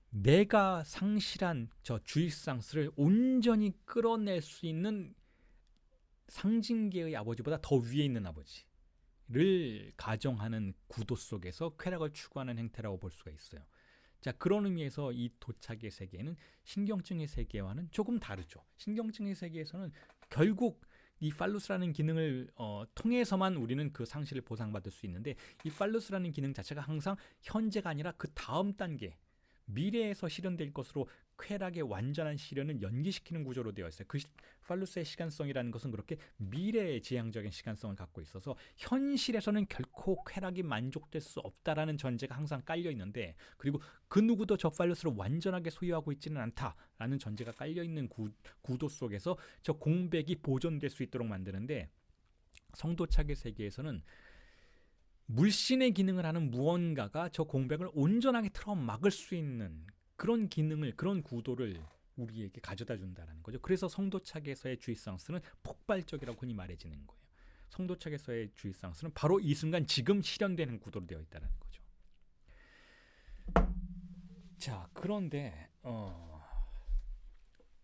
내가 상실한 저 주입상스를 온전히 끌어낼 수 있는 상징계의 아버지보다 더 위에 있는 아버지를 가정하는 구도 속에서 쾌락을 추구하는 행태라고 볼 수가 있어요. 자, 그런 의미에서 이 도착의 세계는 신경증의 세계와는 조금 다르죠. 신경증의 세계에서는 결국 이 팔루스라는 기능을 통해서만 우리는 그 상실을 보상받을 수 있는데, 이 팔루스라는 기능 자체가 항상 현재가 아니라 그 다음 단계, 미래에서 실현될 것으로 쾌락의 완전한 실현을 연기시키는 구조로 되어 있어요. 그 팔루스의 시간성이라는 것은 그렇게 미래의 지향적인 시간성을 갖고 있어서 현실에서는 결코 쾌락이 만족될 수 없다라는 전제가 항상 깔려 있는데, 그리고 그 누구도 저 팔루스를 완전하게 소유하고 있지는 않다라는 전제가 깔려 있는 구도 속에서 저 공백이 보존될 수 있도록 만드는데, 성도착의 세계에서는 물신의 기능을 하는 무언가가 저 공백을 온전하게 틀어 막을 수 있는 그런 기능을, 그런 구도를 우리에게 가져다 준다는 거죠. 그래서 성도착에서의 주입상스는 폭발적이라고 흔히 말해지는 거예요. 성도착에서의 주입상스는 바로 이 순간 지금 실현되는 구도로 되어 있다는 거죠. 자, 그런데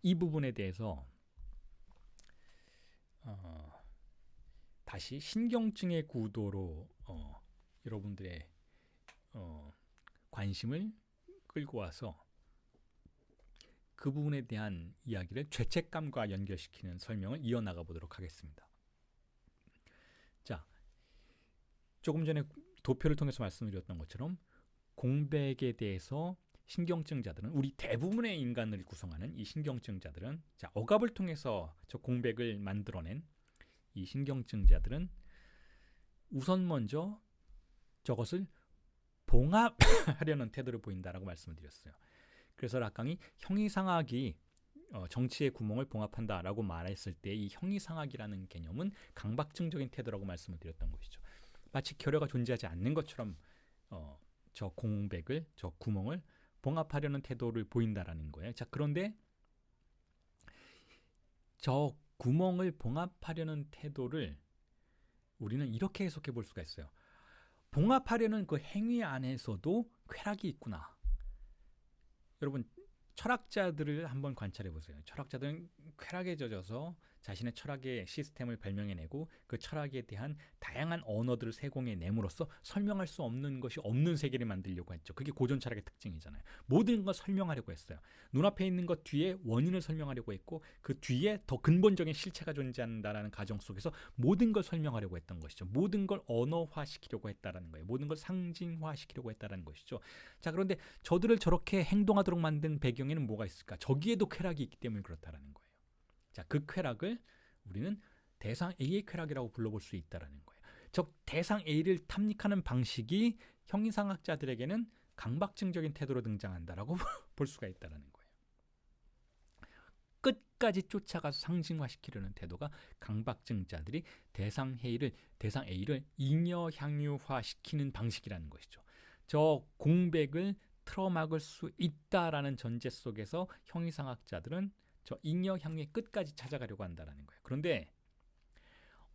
이 부분에 대해서 다시 신경증의 구도로 여러분들의 관심을 끌고 와서 그 부분에 대한 이야기를 죄책감과 연결시키는 설명을 이어나가 보도록 하겠습니다. 자, 조금 전에 도표를 통해서 말씀드렸던 것처럼 공백에 대해서 신경증자들은, 우리 대부분의 인간을 구성하는 이 신경증자들은, 자, 억압을 통해서 저 공백을 만들어낸 이 신경증자들은 우선 먼저 저것을 봉합하려는 태도를 보인다라고 말씀을 드렸어요. 그래서 락강이 형이상학이 정치의 구멍을 봉합한다라고 말했을 때 이 형이상학이라는 개념은 강박증적인 태도라고 말씀을 드렸던 것이죠. 마치 결여가 존재하지 않는 것처럼 저 공백을, 저 구멍을 봉합하려는 태도를 보인다라는 거예요. 자, 그런데 저 구멍을 봉합하려는 태도를 우리는 이렇게 해석해 볼 수가 있어요. 봉합하려는 그 행위 안에서도 쾌락이 있구나. 여러분, 철학자들을 한번 관찰해 보세요. 철학자들은 쾌락에 젖어서 자신의 철학의 시스템을 발명해내고 그 철학에 대한 다양한 언어들을 세공해냄으로써 설명할 수 없는 것이 없는 세계를 만들려고 했죠. 그게 고전 철학의 특징이잖아요. 모든 걸 설명하려고 했어요. 눈앞에 있는 것 뒤에 원인을 설명하려고 했고, 그 뒤에 더 근본적인 실체가 존재한다라는 가정 속에서 모든 걸 설명하려고 했던 것이죠. 모든 걸 언어화시키려고 했다라는 거예요. 모든 걸 상징화시키려고 했다라는 것이죠. 자, 그런데 저들을 저렇게 행동하도록 만든 배경에는 뭐가 있을까? 저기에도 쾌락이 있기 때문에 그렇다라는 거예요. 자, 그 쾌락을 우리는 대상 A의 쾌락이라고 불러볼 수 있다라는 거예요. 즉, 대상 A를 탐닉하는 방식이 형이상학자들에게는 강박증적인 태도로 등장한다라고 볼 수가 있다라는 거예요. 끝까지 쫓아가서 상징화시키려는 태도가 강박증자들이 대상 A를 잉여향유화시키는 방식이라는 것이죠. 저 공백을 틀어막을 수 있다라는 전제 속에서 형이상학자들은 저 잉여향유의 끝까지 찾아가려고 한다는 거예요. 그런데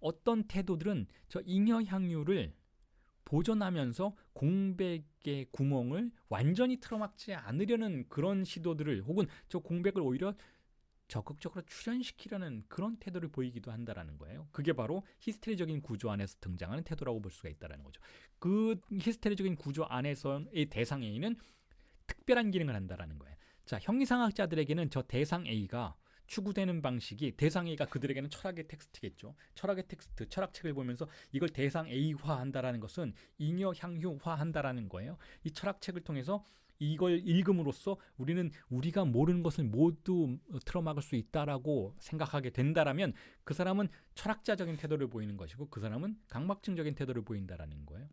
어떤 태도들은 저 잉여 향유를 보존하면서 공백의 구멍을 완전히 틀어막지 않으려는 그런 시도들을, 혹은 저 공백을 오히려 적극적으로 출현시키려는 그런 태도를 보이기도 한다라는 거예요. 그게 바로 히스테리적인 구조 안에서 등장하는 태도라고 볼 수가 있다는 거죠. 그 히스테리적인 구조 안에서의 대상 A는 특별한 기능을 한다라는 거예요. 자, 형이상학자들에게는 저 대상 A가 추구되는 방식이, 대상 A가 그들에게는 철학의 텍스트겠죠. 철학의 텍스트, 철학책을 보면서 이걸 대상 A화한다라는 것은 잉여 향유화한다라는 거예요. 이 철학책을 통해서 이걸 읽음으로써 우리는 우리가 모르는 것을 모두 틀어막을 수 있다라고 생각하게 된다라면 그 사람은 철학자적인 태도를 보이는 것이고 그 사람은 강박증적인 태도를 보인다라는 거예요.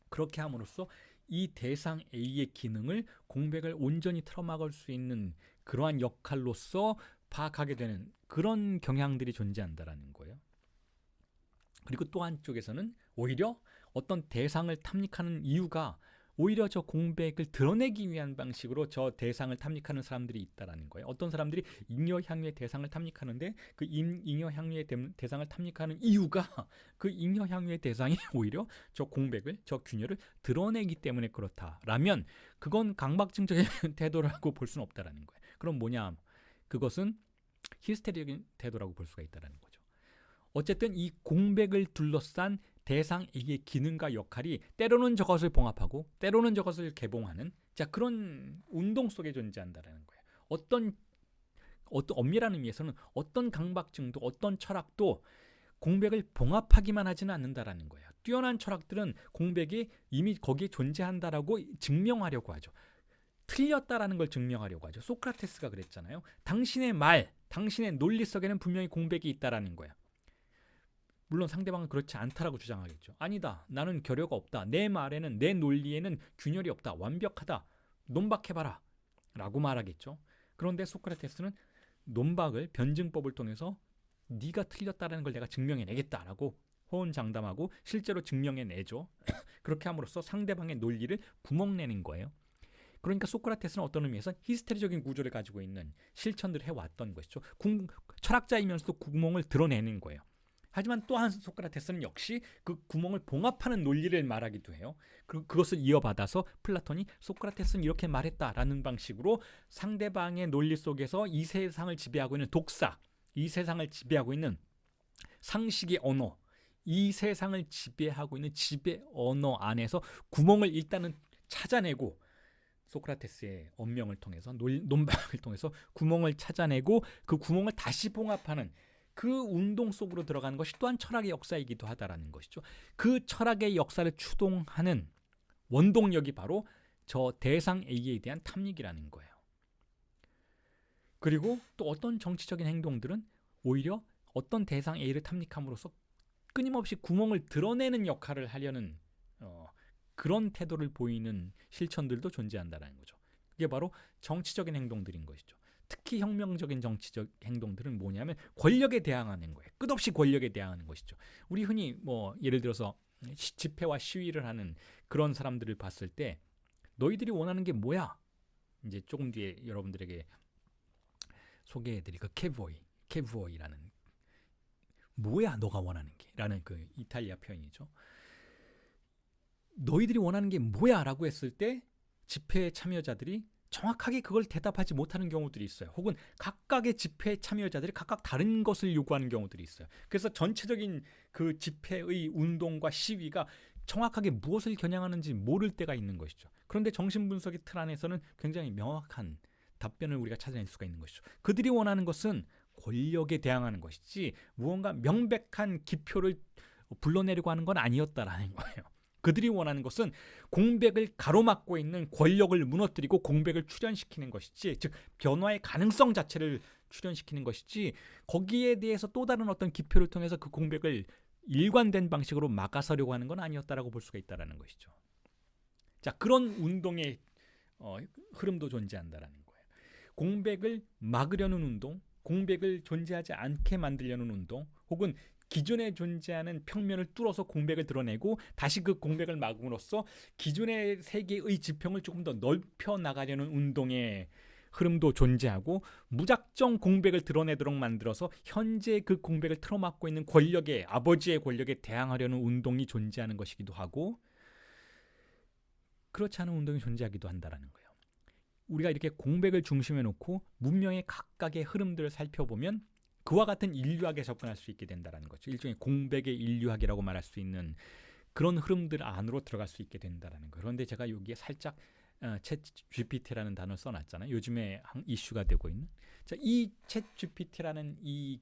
그렇게 함으로써 이 대상 A의 기능을, 공백을 온전히 틀어막을 수 있는 그러한 역할로서 파악하게 되는 그런 경향들이 존재한다라는 거예요. 그리고 또 한쪽에서는 오히려 어떤 대상을 탐닉하는 이유가 오히려 저 공백을 드러내기 위한 방식으로 저 대상을 탐닉하는 사람들이 있다라는 거예요. 어떤 사람들이 잉여 향유의 대상을 탐닉하는데 그 잉여 향유의 대상을 탐닉하는 이유가 그 잉여 향유의 대상이 오히려 저 공백을, 저 균열을 드러내기 때문에 그렇다라면 그건 강박증적인 태도라고 볼 수는 없다라는 거예요. 그럼 뭐냐? 그것은 히스테리적인 태도라고 볼 수가 있다라는 거죠. 어쨌든 이 공백을 둘러싼 대상 A의 기능과 역할이 때로는 저것을 봉합하고 때로는 저것을 개봉하는, 자, 그런 운동 속에 존재한다는 거예요. 어떤 엄밀한 의미에서는 어떤 강박증도 어떤 철학도 공백을 봉합하기만 하지는 않는다라는 거예요. 뛰어난 철학들은 공백이 이미 거기에 존재한다라고 증명하려고 하죠. 틀렸다라는 걸 증명하려고 하죠. 소크라테스가 그랬잖아요. 당신의 말, 당신의 논리 속에는 분명히 공백이 있다라는 거예요. 물론 상대방은 그렇지 않다라고 주장하겠죠. 아니다. 나는 결여가 없다. 내 말에는, 내 논리에는 균열이 없다. 완벽하다. 논박해봐라. 라고 말하겠죠. 그런데 소크라테스는 논박을, 변증법을 통해서 네가 틀렸다는 걸 내가 증명해내겠다라고 호언장담하고 실제로 증명해내죠. 그렇게 함으로써 상대방의 논리를 구멍내는 거예요. 그러니까 소크라테스는 어떤 의미에서 히스테리적인 구조를 가지고 있는 실천들을 해왔던 것이죠. 철학자이면서도 구멍을 드러내는 거예요. 하지만 또한 소크라테스는 역시 그 구멍을 봉합하는 논리를 말하기도 해요. 그것을 이어받아서 플라톤이 소크라테스는 이렇게 말했다라는 방식으로 상대방의 논리 속에서 이 세상을 지배하고 있는 독사, 이 세상을 지배하고 있는 상식의 언어, 이 세상을 지배하고 있는 지배 언어 안에서 구멍을 일단은 찾아내고, 소크라테스의 언명을 통해서, 논박을 통해서 구멍을 찾아내고 그 구멍을 다시 봉합하는 그 운동 속으로 들어가는 것이 또한 철학의 역사이기도 하다라는 것이죠. 그 철학의 역사를 추동하는 원동력이 바로 저 대상 A에 대한 탐닉이라는 거예요. 그리고 또 어떤 정치적인 행동들은 오히려 어떤 대상 A를 탐닉함으로써 끊임없이 구멍을 드러내는 역할을 하려는 그런 태도를 보이는 실천들도 존재한다는 거죠. 그게 바로 정치적인 행동들인 것이죠. 특히 혁명적인 정치적 행동들은 뭐냐면 권력에 대항하는 거예요. 끝없이 권력에 대항하는 것이죠. 우리 흔히 뭐 예를 들어서 집회와 시위를 하는 그런 사람들을 봤을 때 너희들이 원하는 게 뭐야? 이제 조금 뒤에 여러분들에게 소개해드릴 그 케부오이라는, 뭐야 너가 원하는 게? 라는 그 이탈리아 표현이죠. 너희들이 원하는 게 뭐야? 라고 했을 때 집회 참여자들이 정확하게 그걸 대답하지 못하는 경우들이 있어요. 혹은 각각의 집회 참여자들이 각각 다른 것을 요구하는 경우들이 있어요. 그래서 전체적인 그 집회의 운동과 시위가 정확하게 무엇을 겨냥하는지 모를 때가 있는 것이죠. 그런데 정신분석의 틀 안에서는 굉장히 명확한 답변을 우리가 찾아낼 수가 있는 것이죠. 그들이 원하는 것은 권력에 대항하는 것이지 무언가 명백한 기표를 불러내려고 하는 건 아니었다라는 거예요. 그들이 원하는 것은 공백을 가로막고 있는 권력을 무너뜨리고 공백을 출현시키는 것이지, 즉 변화의 가능성 자체를 출현시키는 것이지, 거기에 대해서 또 다른 어떤 기표를 통해서 그 공백을 일관된 방식으로 막아서려고 하는 건 아니었다라고 볼 수가 있다라는 것이죠. 자, 그런 운동의 흐름도 존재한다라는 거예요. 공백을 막으려는 운동, 공백을 존재하지 않게 만들려는 운동, 혹은 기존에 존재하는 평면을 뚫어서 공백을 드러내고 다시 그 공백을 막음으로써 기존의 세계의 지평을 조금 더 넓혀 나가려는 운동의 흐름도 존재하고 무작정 공백을 드러내도록 만들어서 현재 그 공백을 틀어막고 있는 권력의 아버지의 권력에 대항하려는 운동이 존재하는 것이기도 하고 그렇지 않은 운동이 존재하기도 한다라는 거예요. 우리가 이렇게 공백을 중심에 놓고 문명의 각각의 흐름들을 살펴보면 그와 같은 인류학에 접근할 수 있게 된다는 거죠. 일종의 공백의 인류학이라고 말할 수 있는 그런 흐름들 안으로 들어갈 수 있게 된다는 거예요. 그런데 제가 여기에 살짝 챗 GPT라는 단어를 써놨잖아요. 요즘에 이슈가 되고 있는. 자, 이 챗 GPT라는 이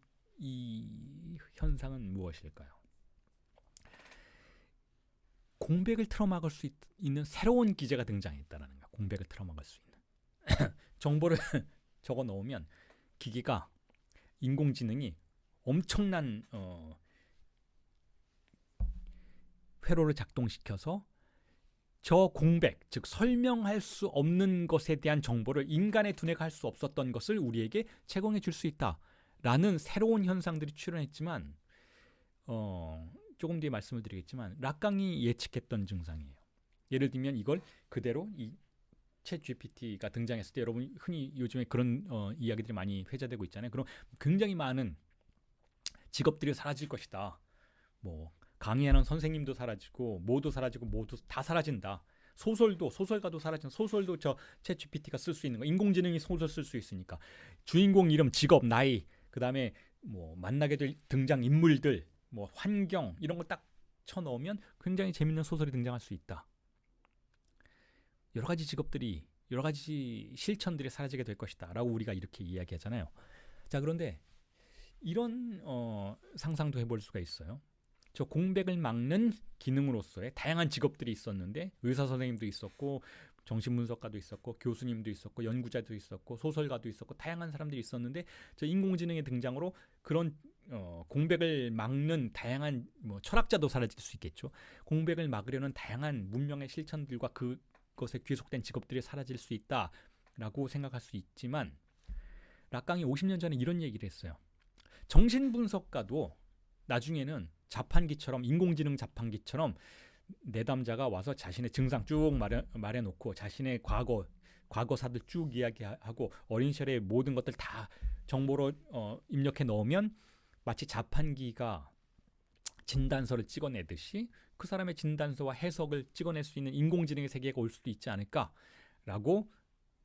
현상은 무엇일까요? 공백을 틀어막을 수 있는 새로운 기제가 등장했다는 거예요. 공백을 틀어막을 수 있는 정보를 적어 넣으면 기계가 인공지능이 엄청난 회로를 작동시켜서 저 공백, 즉 설명할 수 없는 것에 대한 정보를 인간의 두뇌가 할 수 없었던 것을 우리에게 제공해 줄 수 있다라는 새로운 현상들이 출현했지만 조금 뒤에 말씀을 드리겠지만 락강이 예측했던 증상이에요. 예를 들면 이걸 그대로 이 챗 GPT가 등장했을 때 여러분 흔히 요즘에 그런 이야기들이 많이 회자되고 있잖아요. 그럼 굉장히 많은 직업들이 사라질 것이다. 뭐 강의하는 선생님도 사라지고 모두 사라지고 모두 다 사라진다. 소설가도 사라진 소설도 저 챗 GPT가 쓸 수 있는 거. 인공지능이 소설 쓸 수 있으니까 주인공 이름, 직업, 나이, 그다음에 뭐 만나게 될 등장 인물들, 뭐 환경 이런 거 딱 쳐넣으면 굉장히 재밌는 소설이 등장할 수 있다. 여러 가지 직업들이 여러 가지 실천들이 사라지게 될 것이다 라고 우리가 이렇게 이야기하잖아요. 자, 그런데 이런 상상도 해볼 수가 있어요. 저 공백을 막는 기능으로서의 다양한 직업들이 있었는데 의사 선생님도 있었고 정신분석가도 있었고 교수님도 있었고 연구자도 있었고 소설가도 있었고 다양한 사람들이 있었는데 저 인공지능의 등장으로 그런 공백을 막는 다양한 뭐 철학자도 사라질 수 있겠죠. 공백을 막으려는 다양한 문명의 실천들과 그것에 귀속된 직업들이 사라질 수 있다라고 생각할 수 있지만 락강이 50년 전에 이런 얘기를 했어요. 정신분석가도 나중에는 자판기처럼 인공지능 자판기처럼 내담자가 와서 자신의 증상 쭉 말해놓고 자신의 과거사들 쭉 이야기하고 어린 시절의 모든 것들 다 정보로 입력해 넣으면 마치 자판기가 진단서를 찍어내듯이 그 사람의 진단서와 해석을 찍어낼 수 있는 인공지능의 세계가 올 수도 있지 않을까라고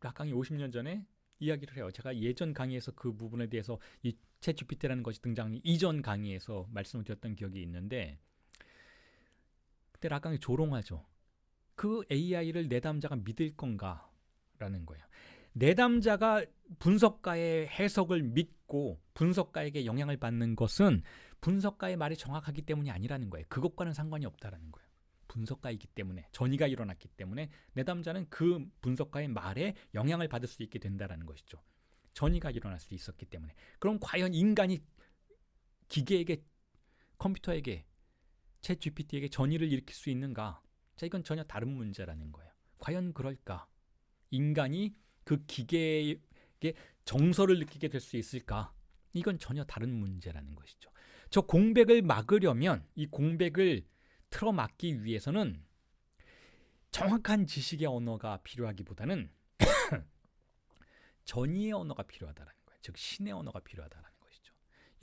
락강이 50년 전에 이야기를 해요. 제가 예전 강의에서 그 부분에 대해서 이 챗 GPT라는 것이 등장하기 이전 강의에서 말씀을 드렸던 기억이 있는데 그때 락강이 조롱하죠. 그 AI를 내담자가 믿을 건가라는 거예요. 내담자가 분석가의 해석을 믿고 분석가에게 영향을 받는 것은 분석가의 말이 정확하기 때문이 아니라는 거예요. 그것과는 상관이 없다라는 거예요. 분석가이기 때문에 전이가 일어났기 때문에 내담자는 그 분석가의 말에 영향을 받을 수 있게 된다라는 것이죠. 전이가 일어날 수 있었기 때문에. 그럼 과연 인간이 기계에게 컴퓨터에게 챗 GPT에게 전이를 일으킬 수 있는가? 자, 이건 전혀 다른 문제라는 거예요. 과연 그럴까? 인간이 그 기계에게 정서를 느끼게 될 수 있을까? 이건 전혀 다른 문제라는 것이죠. 저 공백을 막으려면 이 공백을 틀어막기 위해서는 정확한 지식의 언어가 필요하기보다는 전이의 언어가 필요하다는 거예요. 즉 신의 언어가 필요하다는 것이죠.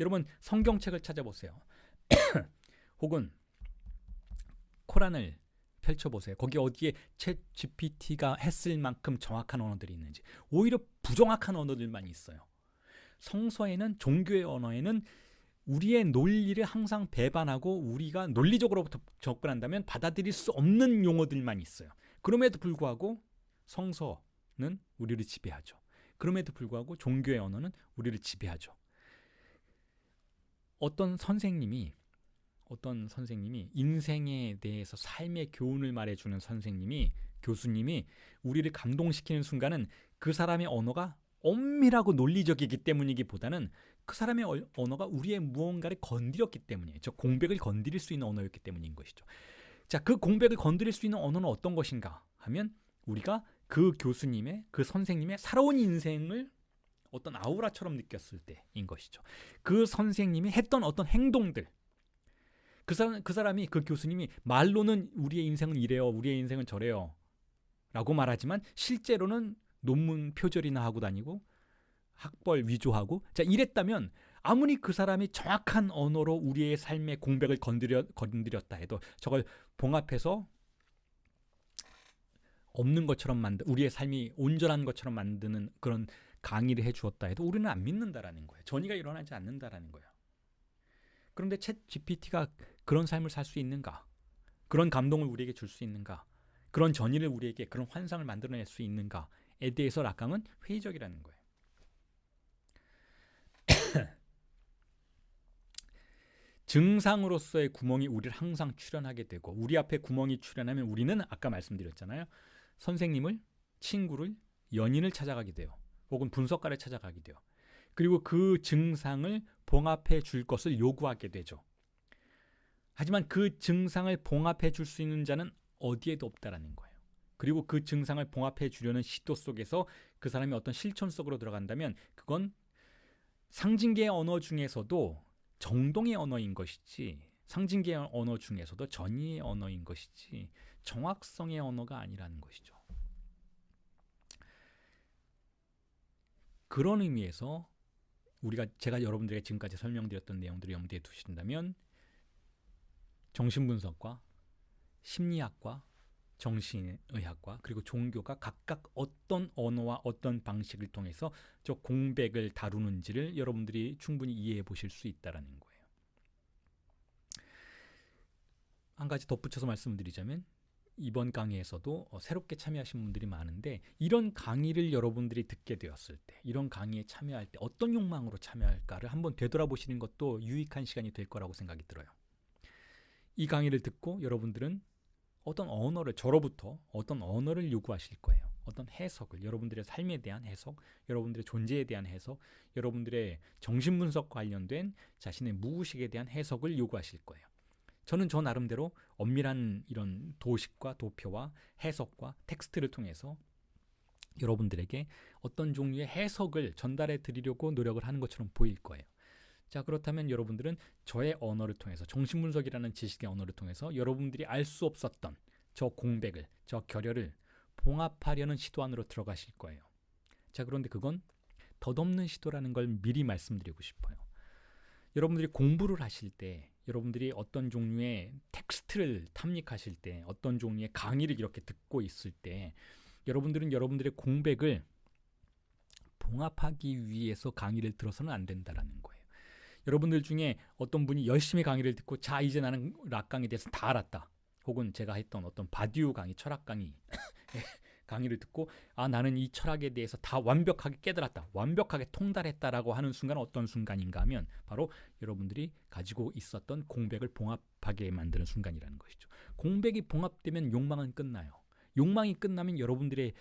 여러분 성경책을 찾아보세요. 혹은 코란을 펼쳐보세요. 거기 어디에 챗 GPT가 했을 만큼 정확한 언어들이 있는지. 오히려 부정확한 언어들만 있어요. 성서에는 종교의 언어에는 우리의 논리를 항상 배반하고 우리가 논리적으로부터 접근한다면 받아들일 수 없는 용어들만 있어요. 그럼에도 불구하고 성서는 우리를 지배하죠. 그럼에도 불구하고 종교의 언어는 우리를 지배하죠. 어떤 선생님이 인생에 대해서 삶의 교훈을 말해주는 교수님이 우리를 감동시키는 순간은 그 사람의 언어가 엄밀하고 논리적이기 때문이기보다는 그 사람의 언어가 우리의 무언가를 건드렸기 때문이에요. 저 공백을 건드릴 수 있는 언어였기 때문인 것이죠. 자, 그 공백을 건드릴 수 있는 언어는 어떤 것인가 하면 우리가 그 교수님의, 그 선생님의 살아온 인생을 어떤 아우라처럼 느꼈을 때인 것이죠. 그 선생님이 했던 어떤 행동들, 그 교수님이 말로는 우리의 인생은 이래요, 우리의 인생은 저래요 라고 말하지만 실제로는 논문 표절이나 하고 다니고 학벌 위조하고 자 이랬다면 아무리 그 사람이 정확한 언어로 우리의 삶의 공백을 건드렸다 해도 저걸 봉합해서 없는 것처럼 우리의 삶이 온전한 것처럼 만드는 그런 강의를 해주었다 해도 우리는 안 믿는다라는 거예요. 전이가 일어나지 않는다라는 거예요. 그런데 챗 GPT가 그런 삶을 살 수 있는가? 그런 감동을 우리에게 줄 수 있는가? 그런 전의를 우리에게 그런 환상을 만들어낼 수 있는가에 대해서 락강은 회의적이라는 거예요. 증상으로서의 구멍이 우리를 항상 출현하게 되고 우리 앞에 구멍이 출현하면 우리는 아까 말씀드렸잖아요. 선생님을, 친구를, 연인을 찾아가게 돼요. 혹은 분석가를 찾아가게 돼요. 그리고 그 증상을 봉합해 줄 것을 요구하게 되죠. 하지만 그 증상을 봉합해 줄 수 있는 자는 어디에도 없다라는 거예요. 그리고 그 증상을 봉합해 주려는 시도 속에서 그 사람이 어떤 실천 속으로 들어간다면 그건 상징계의 언어 중에서도 정동의 언어인 것이지 상징계의 언어 중에서도 전이의 언어인 것이지 정확성의 언어가 아니라는 것이죠. 그런 의미에서 제가 여러분들에게 지금까지 설명드렸던 내용들을 염두에 두신다면 정신분석과 심리학과 정신의학과 그리고 종교가 각각 어떤 언어와 어떤 방식을 통해서 저 공백을 다루는지를 여러분들이 충분히 이해해 보실 수 있다는 거예요. 한 가지 덧붙여서 말씀드리자면 이번 강의에서도 새롭게 참여하신 분들이 많은데 이런 강의를 여러분들이 듣게 되었을 때 이런 강의에 참여할 때 어떤 욕망으로 참여할까를 한번 되돌아보시는 것도 유익한 시간이 될 거라고 생각이 들어요. 이 강의를 듣고 여러분들은 어떤 언어를 저로부터 어떤 언어를 요구하실 거예요. 어떤 해석을 여러분들의 삶에 대한 해석, 여러분들의 존재에 대한 해석, 여러분들의 정신분석 관련된 자신의 무의식에 대한 해석을 요구하실 거예요. 저는 저 나름대로 엄밀한 이런 도식과 도표와 해석과 텍스트를 통해서 여러분들에게 어떤 종류의 해석을 전달해 드리려고 노력을 하는 것처럼 보일 거예요. 자, 그렇다면 여러분들은 저의 언어를 통해서 정신분석이라는 지식의 언어를 통해서 여러분들이 알 수 없었던 저 공백을, 저 결여를 봉합하려는 시도 안으로 들어가실 거예요. 자, 그런데 그건 덧없는 시도라는 걸 미리 말씀드리고 싶어요. 여러분들이 공부를 하실 때 여러분들이 어떤 종류의 텍스트를 탐닉하실 때 어떤 종류의 강의를 이렇게 듣고 있을 때 여러분들은 여러분들의 공백을 봉합하기 위해서 강의를 들어서는 안 된다라는 거예요. 여러분들 중에 어떤 분이 열심히 강의를 듣고 자 이제 나는 락강에 대해서 다 알았다. 혹은 제가 했던 어떤 바디우 강의, 철학 강의 강의를 듣고 나는 이 철학에 대해서 다 완벽하게 깨달았다. 완벽하게 통달했다라고 하는 순간은 어떤 순간인가 하면 바로 여러분들이 가지고 있었던 공백을 봉합하게 만드는 순간이라는 것이죠. 공백이 봉합되면 욕망은 끝나요. 욕망이 끝나면 여러분들의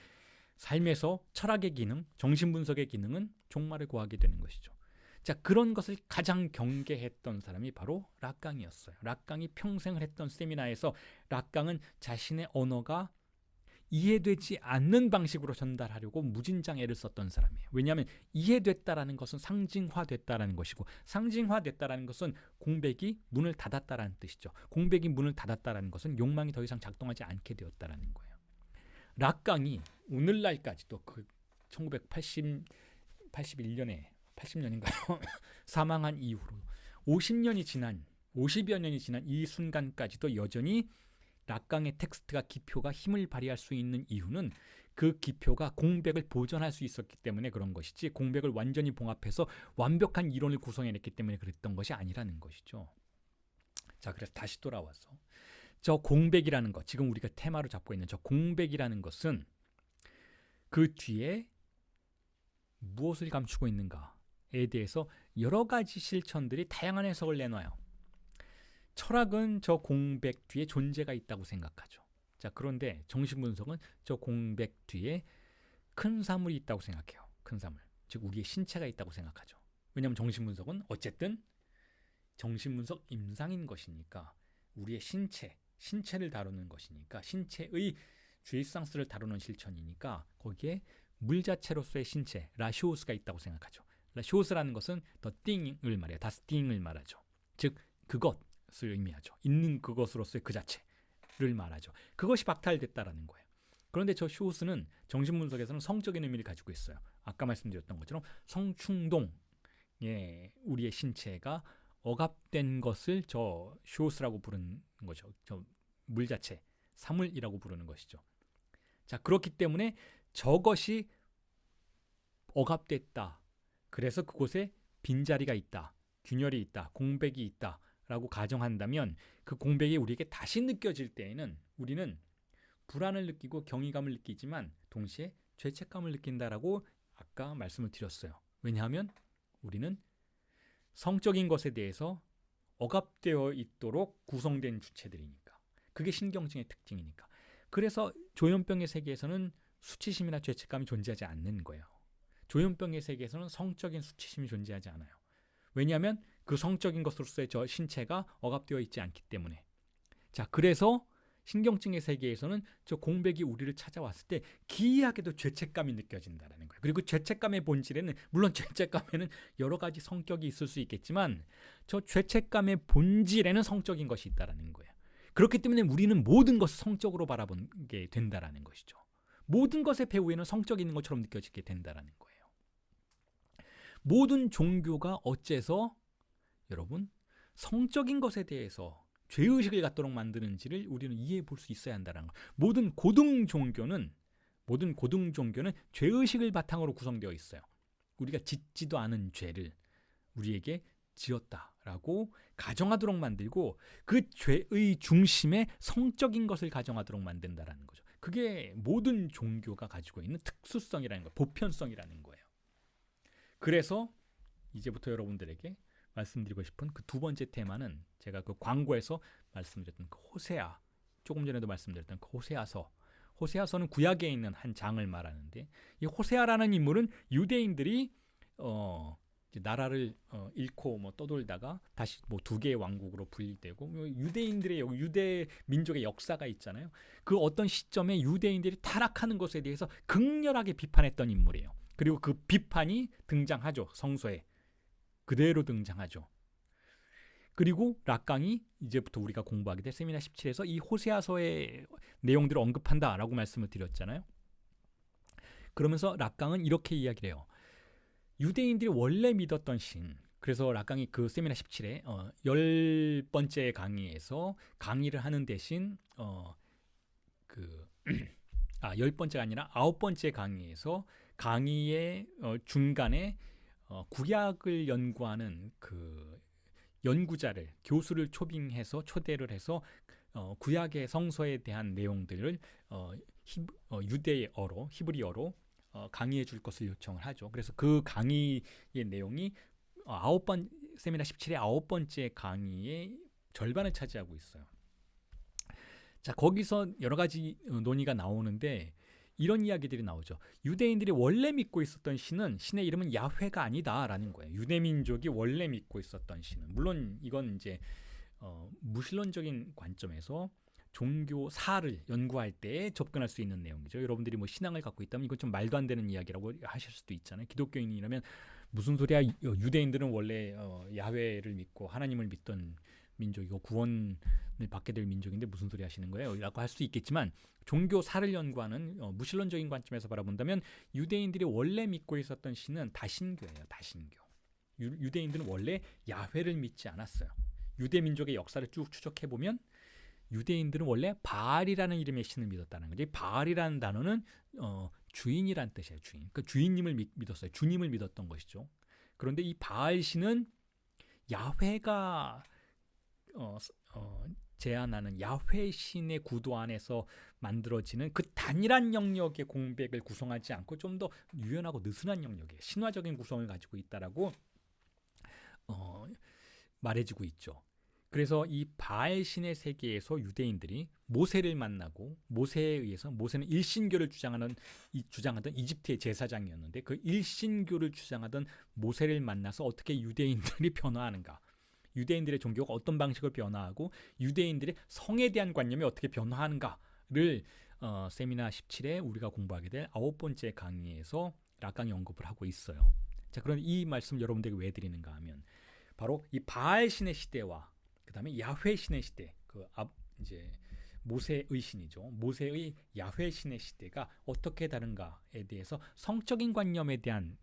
삶에서 철학의 기능, 정신분석의 기능은 종말을 구하게 되는 것이죠. 자, 그런 것을 가장 경계했던 사람이 바로 락강이었어요. 락강이 평생을 했던 세미나에서 락강은 자신의 언어가 이해되지 않는 방식으로 전달하려고 무진장 애를 썼던 사람이에요. 왜냐하면 이해됐다라는 것은 상징화됐다라는 것이고 상징화됐다라는 것은 공백이 문을 닫았다라는 뜻이죠. 공백이 문을 닫았다라는 것은 욕망이 더 이상 작동하지 않게 되었다라는 거예요. 락강이 오늘날까지도 그 1981년에 80년인가요? 사망한 이후로 50여 년이 지난 이 순간까지도 여전히 락강의 텍스트가 기표가 힘을 발휘할 수 있는 이유는 그 기표가 공백을 보존할 수 있었기 때문에 그런 것이지 공백을 완전히 봉합해서 완벽한 이론을 구성해냈기 때문에 그랬던 것이 아니라는 것이죠. 자, 그래서 다시 돌아와서 저 공백이라는 것, 지금 우리가 테마로 잡고 있는 저 공백이라는 것은 그 뒤에 무엇을 감추고 있는가에 대해서 여러 가지 실천들이 다양한 해석을 내놔요. 철학은 저 공백 뒤에 존재가 있다고 생각하죠. 자, 그런데 정신분석은 저 공백 뒤에 큰 사물이 있다고 생각해요. 큰 사물. 즉 우리의 신체가 있다고 생각하죠. 왜냐하면 정신분석은 어쨌든 정신분석 임상인 것이니까 우리의 신체를 다루는 것이니까 신체의 주입상스를 다루는 실천이니까 거기에 물 자체로서의 신체, 라시오스가 있다고 생각하죠. 라시오스라는 것은 the thing을 말해요. das Ding을 말하죠. 즉 그것을 의미하죠. 있는 그것으로서의 그 자체를 말하죠. 그것이 박탈됐다라는 거예요. 그런데 저 쇼스는 정신분석에서는 성적인 의미를 가지고 있어요. 아까 말씀드렸던 것처럼 성충동, 우리의 신체가 억압된 것을 저 쇼스라고 부르는 거죠. 저 물 자체, 사물이라고 부르는 것이죠. 자, 그렇기 때문에 저것이 억압됐다. 그래서 그곳에 빈자리가 있다. 균열이 있다. 공백이 있다. 라고 가정한다면 그 공백이 우리에게 다시 느껴질 때에는 우리는 불안을 느끼고 경이감을 느끼지만 동시에 죄책감을 느낀다라고 아까 말씀을 드렸어요. 왜냐하면 우리는 성적인 것에 대해서 억압되어 있도록 구성된 주체들이니까. 그게 신경증의 특징이니까. 그래서 조현병의 세계에서는 수치심이나 죄책감이 존재하지 않는 거예요. 조현병의 세계에서는 성적인 수치심이 존재하지 않아요. 왜냐하면 그 성적인 것으로서의 저 신체가 억압되어 있지 않기 때문에. 자, 그래서 신경증의 세계에서는 저 공백이 우리를 찾아왔을 때 기이하게도 죄책감이 느껴진다는 거예요. 그리고 죄책감의 본질에는 물론 죄책감에는 여러 가지 성격이 있을 수 있겠지만 저 죄책감의 본질에는 성적인 것이 있다는 거예요. 그렇기 때문에 우리는 모든 것을 성적으로 바라보게 된다는 것이죠. 모든 것의 배후에는 성적이 있는 것처럼 느껴지게 된다는 거예요. 모든 종교가 어째서 여러분 성적인 것에 대해서 죄의식을 갖도록 만드는지를 우리는 이해해 볼 수 있어야 한다는 거예요. 모든 고등 종교는 죄의식을 바탕으로 구성되어 있어요. 우리가 짓지도 않은 죄를 우리에게 지었다라고 가정하도록 만들고 그 죄의 중심에 성적인 것을 가정하도록 만든다라는 거죠. 그게 모든 종교가 가지고 있는 특수성이라는 거예요. 보편성이라는 거예요. 그래서 이제부터 여러분들에게 말씀드리고 싶은 그 두 번째 테마는 제가 그 광고에서 말씀드렸던 그 호세아, 조금 전에도 말씀드렸던 그 호세아서는 구약에 있는 한 장을 말하는데 이 호세아라는 인물은 유대인들이 나라를 잃고 떠돌다가 다시 두 개의 왕국으로 분리되고 유대인들의 유대 민족의 역사가 있잖아요. 그 어떤 시점에 유대인들이 타락하는 것에 대해서 극렬하게 비판했던 인물이에요. 그리고 그 비판이 등장하죠. 성서에 그대로 등장하죠. 그리고 락강이 이제부터 우리가 공부하게 될 세미나 17에서 이 호세아서의 내용들을 언급한다라고 말씀을 드렸잖아요. 그러면서 락강은 이렇게 이야기를 해요. 유대인들이 원래 믿었던 신, 그래서 락강이 그 세미나 17에 10번째 강의에서 강의를 하는 대신 10번째가 아니라 9번째 강의에서 강의의 중간에 구약을 연구하는 그 연구자를 교수를 초대를 해서 구약의 성서에 대한 내용들을 유대어로 히브리어로 강의해 줄 것을 요청을 하죠. 그래서 그 강의의 내용이 세미나 17의 9번째 강의의 절반을 차지하고 있어요. 자, 거기서 여러 가지 논의가 나오는데 이런 이야기들이 나오죠. 유대인들이 원래 믿고 있었던 신의 이름은 야훼가 아니다라는 거예요. 유대 민족이 원래 믿고 있었던 신은, 물론 이건 이제 무신론적인 관점에서 종교사를 연구할 때 접근할 수 있는 내용이죠. 여러분들이 신앙을 갖고 있다면 이건 좀 말도 안 되는 이야기라고 하실 수도 있잖아요. 기독교인이라면 무슨 소리야? 유대인들은 원래 야훼를 믿고 하나님을 믿던 민족이고 구원을 받게 될 민족인데 무슨 소리 하시는 거예요? 라고 할 수 있겠지만 종교사를 연구하는 무신론적인 관점에서 바라본다면 유대인들이 원래 믿고 있었던 신은 다신교예요. 다신교. 유대인들은 원래 야훼를 믿지 않았어요. 유대 민족의 역사를 쭉 추적해보면 유대인들은 원래 바알이라는 이름의 신을 믿었다는 거죠. 바알이라는 단어는 주인이란 뜻이에요. 주인. 그러니까 주인님을 믿었어요. 주님을 믿었던 것이죠. 그런데 이 바알 신은 야훼가 제안하는 야훼 신의 구도 안에서 만들어지는 그 단일한 영역의 공백을 구성하지 않고 좀 더 유연하고 느슨한 영역의 신화적인 구성을 가지고 있다라고 말해지고 있죠. 그래서 이 바알 신의 세계에서 유대인들이 모세를 만나고 모세에 의해서, 모세는 일신교를 주장하던 이집트의 제사장이었는데 그 일신교를 주장하던 모세를 만나서 어떻게 유대인들이 변화하는가, 유대인들의 종교가 어떤 방식으로 변화하고 유대인들의 성에 대한 관념이 어떻게 변화하는가를 세미나 17에 우리가 공부하게 될 9번째 강의에서 락강이 언급을 하고 있어요. 자, 그럼 이 말씀 여러분들에게 왜 드리는가 하면 바로 이 바알 신의 시대와 그 다음에 야훼 신의 시대, 이제 모세의 신이죠. 모세의 야훼 신의 시대가 어떻게 다른가에 대해서 성적인 관념에 대한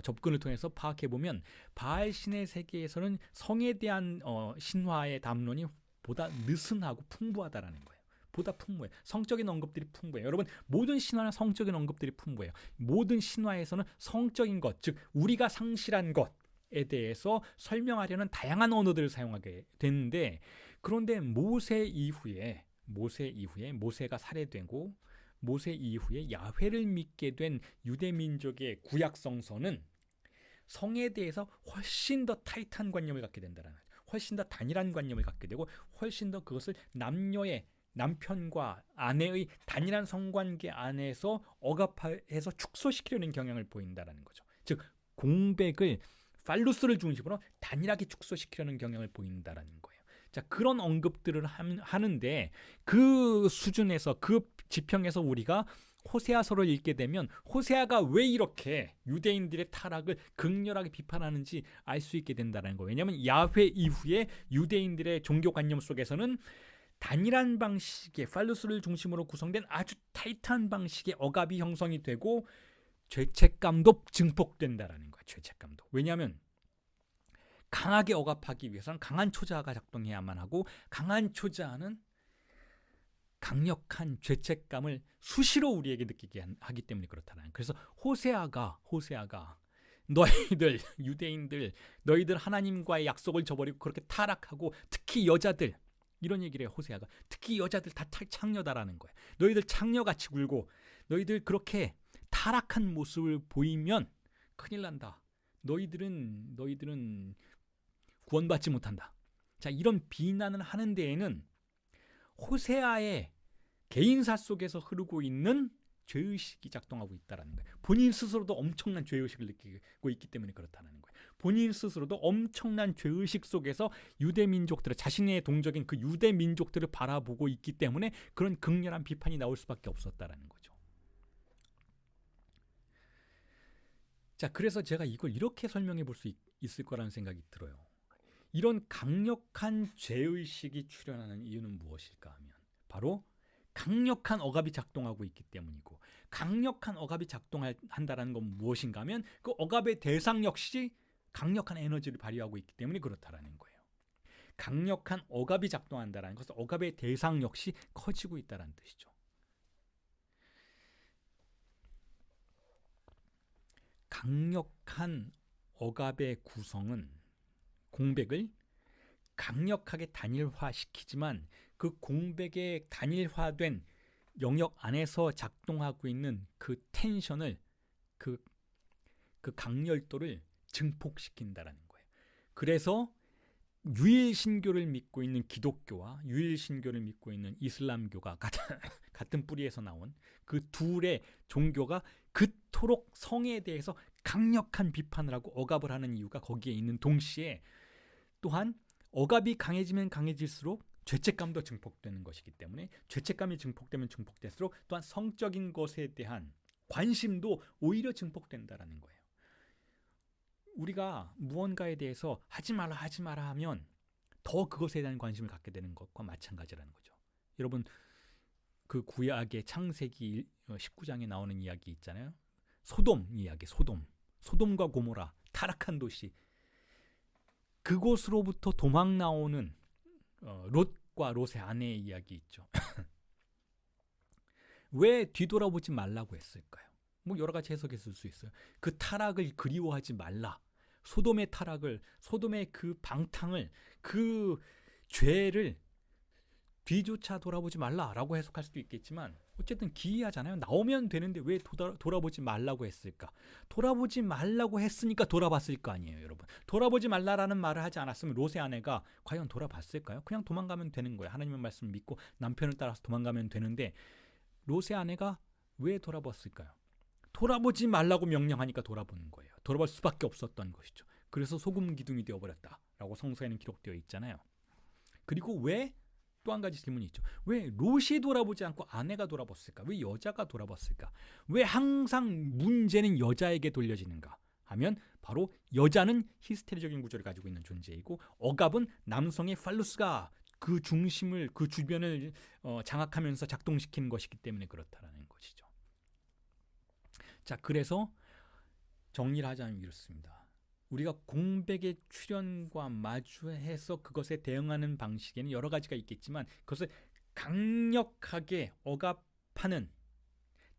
접근을 통해서 파악해 보면 바알 신의 세계에서는 성에 대한 신화의 담론이 보다 느슨하고 풍부하다라는 거예요. 보다 풍부해요. 성적인 언급들이 풍부해요. 여러분, 모든 신화는 성적인 언급들이 풍부해요. 모든 신화에서는 성적인 것, 즉 우리가 상실한 것에 대해서 설명하려는 다양한 언어들을 사용하게 되는데, 그런데 모세 이후에 모세가 살해되고 모세 이후에 야훼를 믿게 된 유대 민족의 구약 성서는 성에 대해서 훨씬 더 타이트한 관념을 갖게 된다는 거예요. 훨씬 더 단일한 관념을 갖게 되고 훨씬 더 그것을 남편과 아내의 단일한 성관계 안에서 억압해서 축소시키려는 경향을 보인다는 거죠. 즉 공백을 팔루스를 중심으로 단일하게 축소시키려는 경향을 보인다는 거예요. 자, 그런 언급들을 하는데 그 수준에서 그 지평에서 우리가 호세아서를 읽게 되면 호세아가 왜 이렇게 유대인들의 타락을 극렬하게 비판하는지 알 수 있게 된다는 거예요. 왜냐하면 야훼 이후에 유대인들의 종교관념 속에서는 단일한 방식의 팔루스를 중심으로 구성된 아주 타이트한 방식의 억압이 형성이 되고 죄책감도 증폭된다라는 거예요. 죄책감도. 왜냐하면 강하게 억압하기 위해서는 강한 초자가 작동해야만 하고 강한 초자는 강력한 죄책감을 수시로 우리에게 느끼게 하기 때문에 그렇다는 거예요. 그래서 호세아가 너희들 유대인들 너희들 하나님과의 약속을 저버리고 그렇게 타락하고 특히 여자들 이런 얘기를 해요. 호세아가 특히 여자들 다 창녀다라는 거예요. 너희들 창녀같이 굴고 너희들 그렇게 타락한 모습을 보이면 큰일 난다. 너희들은 구원받지 못한다. 자, 이런 비난을 하는 데에는 호세아의 개인사 속에서 흐르고 있는 죄의식이 작동하고 있다는 거예요. 본인 스스로도 엄청난 죄의식을 느끼고 있기 때문에 그렇다는 거예요. 본인 스스로도 엄청난 죄의식 속에서 유대 민족들을 자신의 동족인 그 유대 민족들을 바라보고 있기 때문에 그런 극렬한 비판이 나올 수밖에 없었다라는 거죠. 자, 그래서 제가 이걸 이렇게 설명해 볼 수 있을 거라는 생각이 들어요. 이런 강력한 죄의식이 출현하는 이유는 무엇일까 하면 바로 강력한 억압이 작동하고 있기 때문이고, 강력한 억압이 작동한다는 건 무엇인가 하면 그 억압의 대상 역시 강력한 에너지를 발휘하고 있기 때문에 그렇다라는 거예요. 강력한 억압이 작동한다는 것은 억압의 대상 역시 커지고 있다는 뜻이죠. 강력한 억압의 구성은 공백을 강력하게 단일화시키지만 그 공백의 단일화된 영역 안에서 작동하고 있는 그 텐션을 그 강렬도를 증폭시킨다라는 거예요. 그래서 유일신교를 믿고 있는 기독교와 유일신교를 믿고 있는 이슬람교가 같은 뿌리에서 나온 그 둘의 종교가 그토록 성에 대해서 강력한 비판을 하고 억압을 하는 이유가 거기에 있는 동시에 또한 억압이 강해지면 강해질수록 죄책감도 증폭되는 것이기 때문에 죄책감이 증폭되면 증폭될수록 또한 성적인 것에 대한 관심도 오히려 증폭된다라는 거예요. 우리가 무언가에 대해서 하지 마라 하면 더 그것에 대한 관심을 갖게 되는 것과 마찬가지라는 거죠. 여러분, 그 구약의 창세기 19장에 나오는 이야기 있잖아요. 소돔 이야기, 소돔과 고모라, 타락한 도시. 그곳으로부터 도망 나오는 롯과 롯의 아내의 이야기 있죠. 왜 뒤돌아보지 말라고 했을까요? 뭐 여러 가지 해석이 있을 수 있어요. 그 타락을 그리워하지 말라. 소돔의 타락을, 소돔의 그 방탕을, 그 죄를 뒤조차 돌아보지 말라라고 해석할 수도 있겠지만 어쨌든 기이하잖아요. 나오면 되는데 왜 돌아보지 말라고 했을까? 돌아보지 말라고 했으니까 돌아봤을 거 아니에요, 여러분. 돌아보지 말라라는 말을 하지 않았으면 롯의 아내가 과연 돌아봤을까요? 그냥 도망가면 되는 거예요. 하나님의 말씀을 믿고 남편을 따라서 도망가면 되는데 롯의 아내가 왜 돌아봤을까요? 돌아보지 말라고 명령하니까 돌아보는 거예요. 돌아볼 수밖에 없었던 것이죠. 그래서 소금 기둥이 되어버렸다라고 성서에는 기록되어 있잖아요. 그리고 왜? 또 한 가지 질문이 있죠. 왜 롯이 돌아보지 않고 아내가 돌아봤을까? 왜 여자가 돌아봤을까? 왜 항상 문제는 여자에게 돌려지는가? 하면 바로 여자는 히스테리적인 구조를 가지고 있는 존재이고 억압은 남성의 팔루스가 그 중심을 그 주변을 장악하면서 작동시키는 것이기 때문에 그렇다라는 것이죠. 자, 그래서 정리를 하자면 이렇습니다. 우리가 공백의 출현과 마주해서 그것에 대응하는 방식에는 여러 가지가 있겠지만 그것을 강력하게 억압하는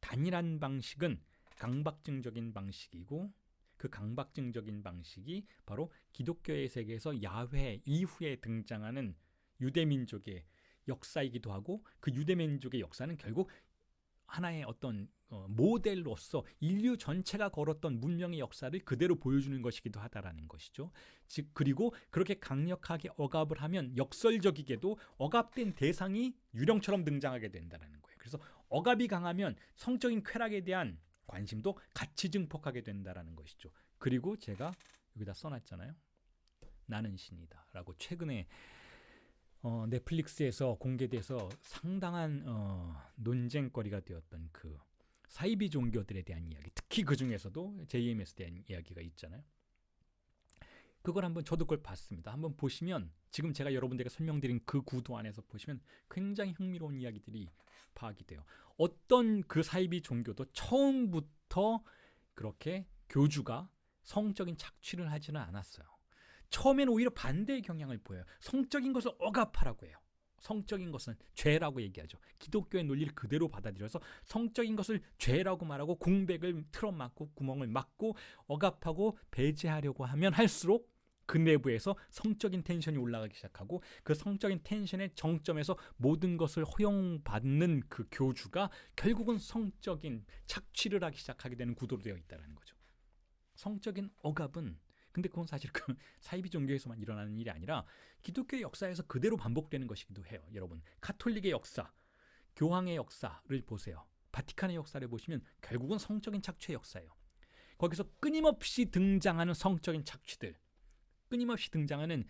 단일한 방식은 강박증적인 방식이고, 그 강박증적인 방식이 바로 기독교의 세계에서 야훼 이후에 등장하는 유대민족의 역사이기도 하고, 그 유대민족의 역사는 결국 하나의 어떤 모델로서 인류 전체가 걸었던 문명의 역사를 그대로 보여주는 것이기도 하다라는 것이죠. 즉, 그리고 그렇게 강력하게 억압을 하면 역설적이게도 억압된 대상이 유령처럼 등장하게 된다는 거예요. 그래서 억압이 강하면 성적인 쾌락에 대한 관심도 같이 증폭하게 된다라는 것이죠. 그리고 제가 여기다 써놨잖아요. 나는 신이다 라고 최근에 넷플릭스에서 공개돼서 상당한 논쟁거리가 되었던 그 사이비 종교들에 대한 이야기, 특히 그 중에서도 JMS에 대한 이야기가 있잖아요. 그걸 한번 저도 그걸 봤습니다. 한번 보시면 지금 제가 여러분들에게 설명드린 그 구도 안에서 보시면 굉장히 흥미로운 이야기들이 파악이 돼요. 어떤 그 사이비 종교도 처음부터 그렇게 교주가 성적인 착취를 하지는 않았어요. 처음에는 오히려 반대의 경향을 보여요. 성적인 것을 억압하라고 해요. 성적인 것은 죄라고 얘기하죠. 기독교의 논리를 그대로 받아들여서 성적인 것을 죄라고 말하고 공백을 틀어막고 구멍을 막고 억압하고 배제하려고 하면 할수록 그 내부에서 성적인 텐션이 올라가기 시작하고, 그 성적인 텐션의 정점에서 모든 것을 허용받는 그 교주가 결국은 성적인 착취를 하기 시작하게 되는 구도로 되어 있다는 거죠. 성적인 억압은, 근데 그건 사실 그 사이비 종교에서만 일어나는 일이 아니라 기독교의 역사에서 그대로 반복되는 것이기도 해요. 여러분, 카톨릭의 역사, 교황의 역사를 보세요. 바티칸의 역사를 보시면 결국은 성적인 착취의 역사예요. 거기서 끊임없이 등장하는 성적인 착취들, 끊임없이 등장하는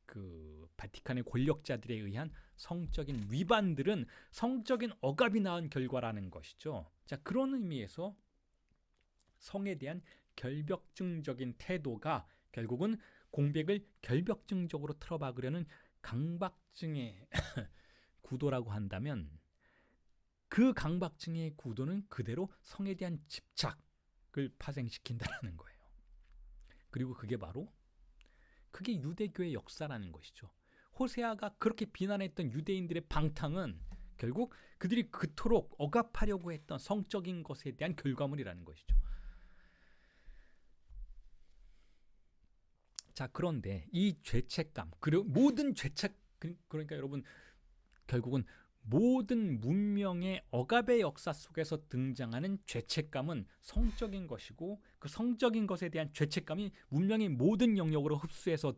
그 바티칸의 권력자들에 의한 성적인 위반들은 성적인 억압이 낳은 결과라는 것이죠. 자, 그런 의미에서 성에 대한 결벽증적인 태도가 결국은 공백을 결벽증적으로 틀어박으려는 강박증의 구도라고 한다면, 그 강박증의 구도는 그대로 성에 대한 집착을 파생시킨다는 거예요. 그리고 그게 바로 그게 유대교의 역사라는 것이죠. 호세아가 그렇게 비난했던 유대인들의 방탕은 결국 그들이 그토록 억압하려고 했던 성적인 것에 대한 결과물이라는 것이죠. 자, 그런데 이 죄책감, 그리고 모든 죄책, 그러니까 여러분, 결국은 모든 문명의 억압의 역사 속에서 등장하는 죄책감은 성적인 것이고, 그 성적인 것에 대한 죄책감이 문명의 모든 영역으로 흡수해서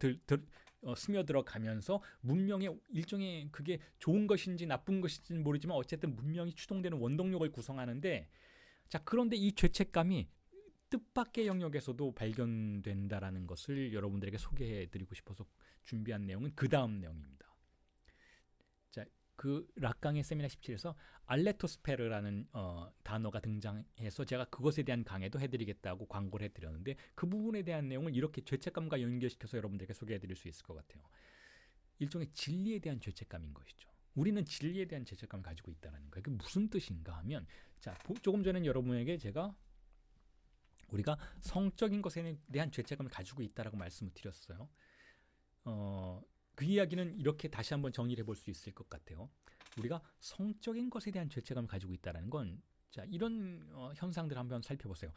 스며들어가면서 문명의 일종의, 그게 좋은 것인지 나쁜 것인지는 모르지만 어쨌든 문명이 추동되는 원동력을 구성하는데, 자, 그런데 이 죄책감이 뜻밖의 영역에서도 발견된다라는 것을 여러분들에게 소개해드리고 싶어서 준비한 내용은 그 다음 내용입니다. 자, 그 락강의 세미나 17에서 알레토스페르라는 단어가 등장해서 제가 그것에 대한 강의도 해드리겠다고 광고를 해드렸는데, 그 부분에 대한 내용을 이렇게 죄책감과 연결시켜서 여러분들에게 소개해드릴 수 있을 것 같아요. 일종의 진리에 대한 죄책감인 것이죠. 우리는 진리에 대한 죄책감을 가지고 있다는 거예요. 그게 무슨 뜻인가 하면, 자, 조금 전에 여러분에게 제가 우리가 성적인 것에 대한 죄책감을 가지고 있다라고 말씀을 드렸어요. 그 이야기는 이렇게 다시 한번 정리를 해볼 수 있을 것 같아요. 우리가 성적인 것에 대한 죄책감을 가지고 있다는 건, 자, 이런 현상들을 한번 살펴보세요.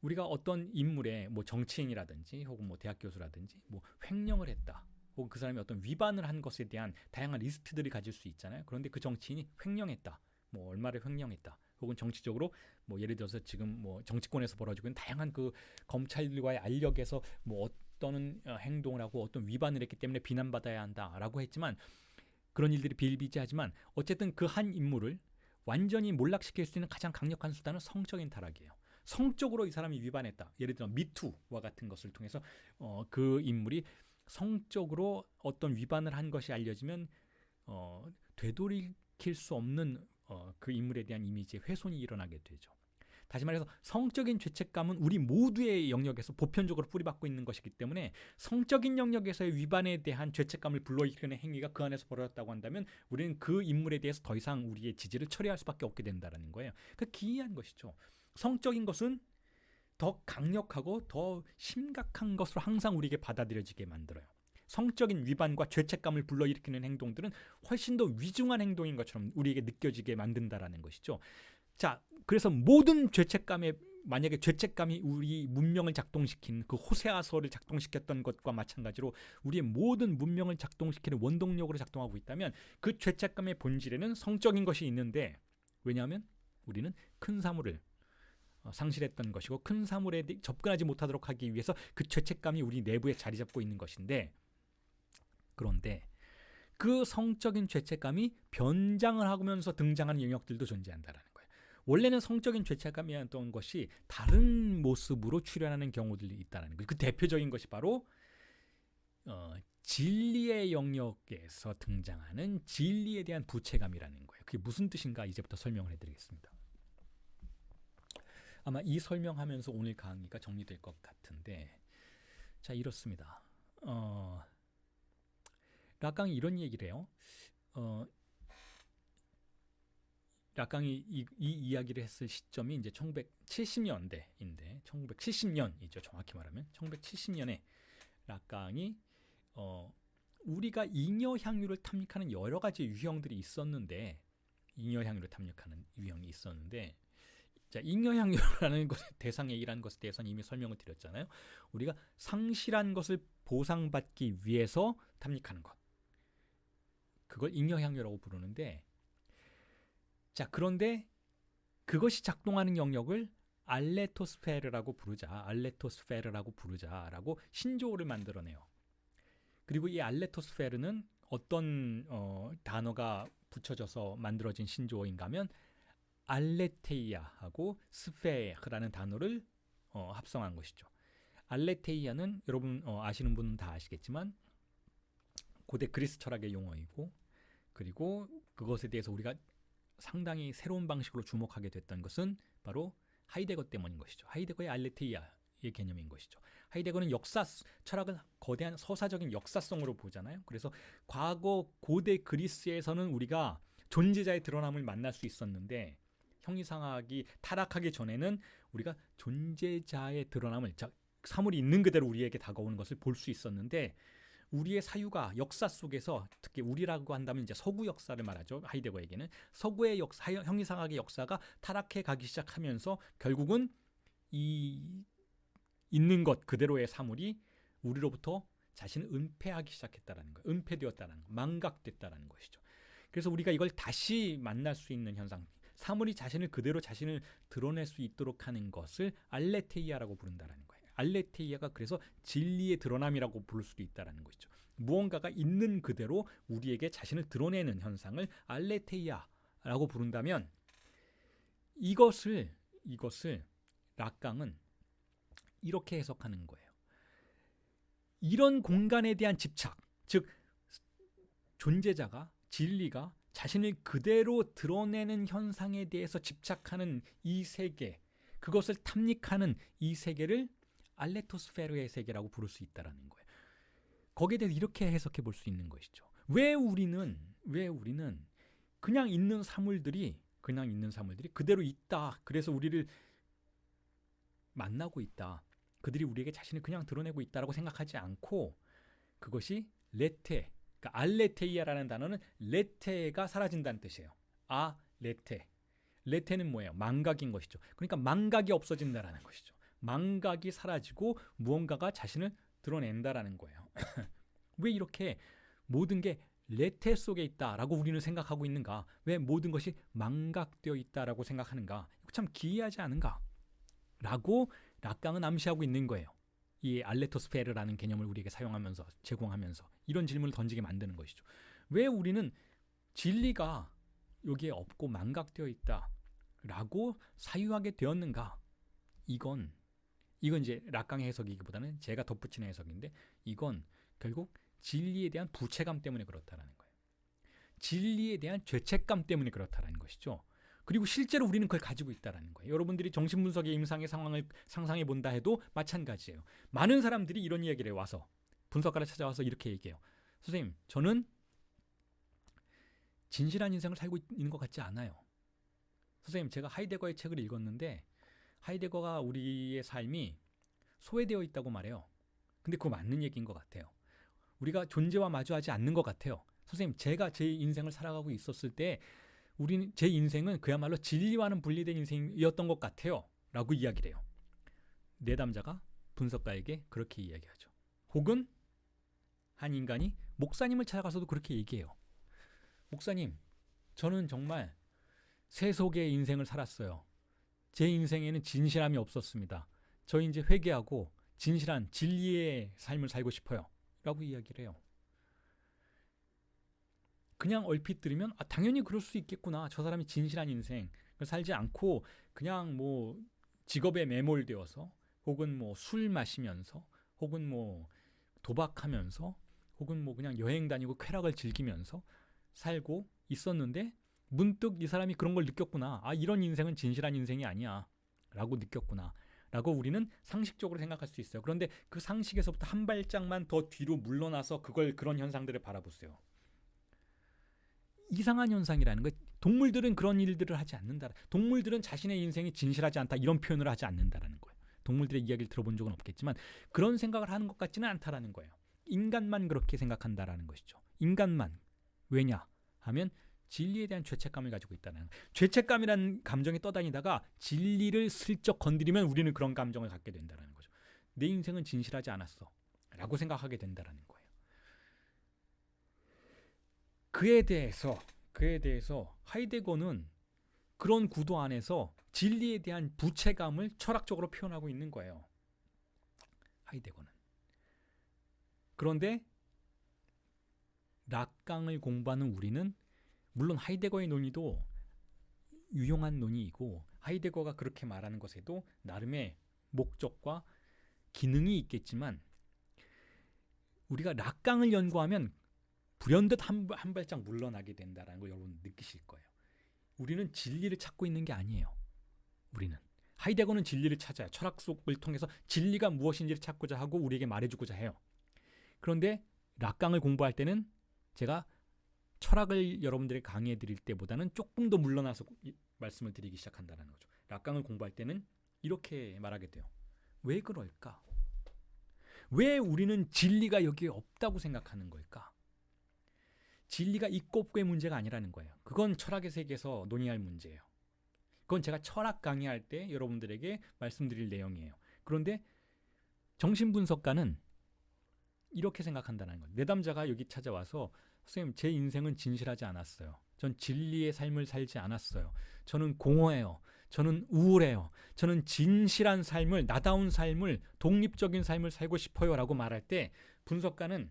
우리가 어떤 인물의 뭐 정치인이라든지 혹은 뭐 대학 교수라든지 뭐 횡령을 했다, 혹은 그 사람이 어떤 위반을 한 것에 대한 다양한 리스트들이 가질 수 있잖아요. 그런데 그 정치인이 횡령했다, 뭐 얼마를 횡령했다, 혹은 정치적으로 뭐 예를 들어서 지금 뭐 정치권에서 벌어지고 있는 다양한 그 검찰과의 알력에서 뭐 어떤 행동을 하고 어떤 위반을 했기 때문에 비난받아야 한다라고 했지만, 그런 일들이 비일비재하지만 어쨌든 그 한 인물을 완전히 몰락시킬 수 있는 가장 강력한 수단은 성적인 타락이에요. 성적으로 이 사람이 위반했다, 예를 들어 미투와 같은 것을 통해서 그 인물이 성적으로 어떤 위반을 한 것이 알려지면 되돌이킬 수 없는 그 인물에 대한 이미지의 훼손이 일어나게 되죠. 다시 말해서 성적인 죄책감은 우리 모두의 영역에서 보편적으로 뿌리박고 있는 것이기 때문에 성적인 영역에서의 위반에 대한 죄책감을 불러일으키는 행위가 그 안에서 벌어졌다고 한다면 우리는 그 인물에 대해서 더 이상 우리의 지지를 처리할 수밖에 없게 된다는 거예요. 그 기이한 것이죠. 성적인 것은 더 강력하고 더 심각한 것으로 항상 우리에게 받아들여지게 만들어요. 성적인 위반과 죄책감을 불러일으키는 행동들은 훨씬 더 위중한 행동인 것처럼 우리에게 느껴지게 만든다라는 것이죠. 자, 그래서 모든 죄책감에 만약에 죄책감이 우리 문명을 작동시킨 그 호세아서를 작동시켰던 것과 마찬가지로 우리의 모든 문명을 작동시키는 원동력으로 작동하고 있다면 그 죄책감의 본질에는 성적인 것이 있는데 왜냐하면 우리는 큰 사물을 상실했던 것이고 큰 사물에 접근하지 못하도록 하기 위해서 그 죄책감이 우리 내부에 자리 잡고 있는 것인데 그런데 그 성적인 죄책감이 변장을 하면서 등장하는 영역들도 존재한다는 거예요. 원래는 성적인 죄책감이었던 것이 다른 모습으로 출현하는 경우들이 있다는 거예요. 그 대표적인 것이 바로 진리의 영역에서 등장하는 진리에 대한 부채감이라는 거예요. 그게 무슨 뜻인가 이제부터 설명을 해드리겠습니다. 아마 이 설명하면서 오늘 강의가 정리될 것 같은데 자 이렇습니다. 락강이 이런 얘기를 해요. 락강이 이 이야기를 했을 시점이 이제 1970년대인데 1970년이죠. 정확히 말하면 1970년에 락강이 우리가 잉여 향유를 탐닉하는 여러 가지 유형들이 있었는데 잉여 향유를 탐닉하는 유형이 있었는데 자, 잉여향유라는 것의 대상액이라는 것에 대해서는 이미 설명을 드렸잖아요. 우리가 상실한 것을 보상받기 위해서 탐닉하는 것. 그걸 잉여향유라고 부르는데 자, 그런데 그것이 작동하는 영역을 알레토스페르라고 부르자라고 신조어를 만들어내요. 그리고 이 알레토스페르는 어떤 단어가 붙여져서 만들어진 신조어인가 하면 알레테이아하고 스페라는 단어를 합성한 것이죠. 알레테이아는 여러분 아시는 분은 다 아시겠지만 고대 그리스 철학의 용어이고 그리고 그것에 대해서 우리가 상당히 새로운 방식으로 주목하게 됐던 것은 바로 하이데거 때문인 것이죠. 하이데거의 알레테이아의 개념인 것이죠. 하이데거는 철학은 거대한 서사적인 역사성으로 보잖아요. 그래서 과거 고대 그리스에서는 우리가 존재자의 드러남을 만날 수 있었는데 형이상학이 타락하기 전에는 우리가 존재자의 드러남을 사물이 있는 그대로 우리에게 다가오는 것을 볼 수 있었는데 우리의 사유가 역사 속에서 특히 우리라고 한다면 이제 서구 역사를 말하죠. 하이데거에게는 서구의 역사, 형이상학의 역사가 타락해 가기 시작하면서 결국은 이 있는 것 그대로의 사물이 우리로부터 자신을 은폐하기 시작했다라는 거예요. 은폐되었다는 거, 망각됐다라는 것이죠. 그래서 우리가 이걸 다시 만날 수 있는 현상, 사물이 자신을 그대로 자신을 드러낼 수 있도록 하는 것을 알레테이아라고 부른다는 거예요. 알레테이아가 그래서 진리의 드러남이라고 부를 수도 있다는 것이죠. 무언가가 있는 그대로 우리에게 자신을 드러내는 현상을 알레테이아라고 부른다면 이것을 락강은 이렇게 해석하는 거예요. 이런 공간에 대한 집착, 즉 존재자가 진리가 자신을 그대로 드러내는 현상에 대해서 집착하는 이 세계, 그것을 탐닉하는 이 세계를 알레토스페르의 세계라고 부를 수 있다는 거예요. 거기에 대해서 이렇게 해석해 볼 수 있는 것이죠. 왜 우리는 그냥 있는 사물들이 그대로 있다. 그래서 우리를 만나고 있다. 그들이 우리에게 자신을 그냥 드러내고 있다라고 생각하지 않고 그것이 레테, 그러니까 알레테이아라는 단어는 레테가 사라진다는 뜻이에요. 레테는 뭐예요? 망각인 것이죠. 그러니까 망각이 없어진다라는 것이죠. 망각이 사라지고 무언가가 자신을 드러낸다라는 거예요. 왜 이렇게 모든 게 레테 속에 있다라고 우리는 생각하고 있는가? 왜 모든 것이 망각되어 있다라고 생각하는가? 참 기이하지 않은가? 라고 락강은 암시하고 있는 거예요. 이 알레토스페르라는 개념을 우리에게 사용하면서 제공하면서 이런 질문을 던지게 만드는 것이죠. 왜 우리는 진리가 여기에 없고 망각되어 있다라고 사유하게 되었는가? 이건 이제 락강의 해석이기보다는 제가 덧붙이는 해석인데 이건 결국 진리에 대한 부채감 때문에 그렇다는 거예요. 진리에 대한 죄책감 때문에 그렇다는 것이죠. 그리고 실제로 우리는 그걸 가지고 있다는 거예요. 여러분들이 정신분석의 임상의 상황을 상상해 본다 해도 마찬가지예요. 많은 사람들이 이런 이야기를 와서 분석가를 찾아와서 이렇게 얘기해요. 선생님, 저는 진실한 인생을 살고 있는 것 같지 않아요. 선생님, 제가 하이데거의 책을 읽었는데 하이데거가 우리의 삶이 소외되어 있다고 말해요. 근데 그거 맞는 얘기인 것 같아요. 우리가 존재와 마주하지 않는 것 같아요. 선생님, 제가 제 인생을 살아가고 있었을 때 제 인생은 그야말로 진리와는 분리된 인생이었던 것 같아요. 라고 이야기를 해요. 내담자가 분석가에게 그렇게 이야기하죠. 혹은 한 인간이 목사님을 찾아가서도 그렇게 얘기해요. 목사님, 저는 정말 세속의 인생을 살았어요. 제 인생에는 진실함이 없었습니다. 저 이제 회개하고 진실한 진리의 삶을 살고 싶어요. 라고 이야기를 해요. 그냥 얼핏 들으면 당연히 그럴 수 있겠구나. 저 사람이 진실한 인생을 살지 않고 그냥 뭐 직업에 매몰되어서 혹은 뭐 술 마시면서 혹은 뭐 도박하면서 혹은 뭐 그냥 여행 다니고 쾌락을 즐기면서 살고 있었는데 문득 이 사람이 그런 걸 느꼈구나. 이런 인생은 진실한 인생이 아니야. 라고 느꼈구나. 라고 우리는 상식적으로 생각할 수 있어요. 그런데 그 상식에서부터 한 발짝만 더 뒤로 물러나서 그런 현상들을 바라보세요. 이상한 현상이라는 거. 동물들은 그런 일들을 하지 않는다. 동물들은 자신의 인생이 진실하지 않다 이런 표현을 하지 않는다라는 거예요. 동물들의 이야기를 들어본 적은 없겠지만 그런 생각을 하는 것 같지는 않다라는 거예요. 인간만 그렇게 생각한다라는 것이죠. 인간만. 왜냐 하면 진리에 대한 죄책감을 가지고 있다는 거예요. 죄책감이라는 감정이 떠다니다가 진리를 슬쩍 건드리면 우리는 그런 감정을 갖게 된다는 거죠. 내 인생은 진실하지 않았어 라고 생각하게 된다는 거예요. 그에 대해서 하이데거는 그런 구도 안에서 진리에 대한 부채감을 철학적으로 표현하고 있는 거예요. 하이데거는. 그런데 락강을 공부하는 우리는 물론 하이데거의 논의도 유용한 논의이고 하이데거가 그렇게 말하는 것에도 나름의 목적과 기능이 있겠지만 우리가 락강을 연구하면 불현듯 한 발짝 물러나게 된다는 걸 여러분 느끼실 거예요. 우리는 진리를 찾고 있는 게 아니에요. 우리는 하이데거는 진리를 찾아요. 철학 속을 통해서 진리가 무엇인지를 찾고자 하고 우리에게 말해주고자 해요. 그런데 락강을 공부할 때는 제가 철학을 여러분들에게 강의해 드릴 때보다는 조금 더 물러나서 말씀을 드리기 시작한다는 거죠. 락강을 공부할 때는 이렇게 말하게 돼요. 왜 그럴까? 왜 우리는 진리가 여기에 없다고 생각하는 걸까? 진리가 있고 없고의 문제가 아니라는 거예요. 그건 철학의 세계에서 논의할 문제예요. 그건 제가 철학 강의할 때 여러분들에게 말씀드릴 내용이에요. 그런데 정신분석가는 이렇게 생각한다는 거예요. 내담자가 여기 찾아와서 선생님, 제 인생은 진실하지 않았어요. 전 진리의 삶을 살지 않았어요. 저는 공허해요. 저는 우울해요. 저는 진실한 삶을, 나다운 삶을, 독립적인 삶을 살고 싶어요 라고 말할 때 분석가는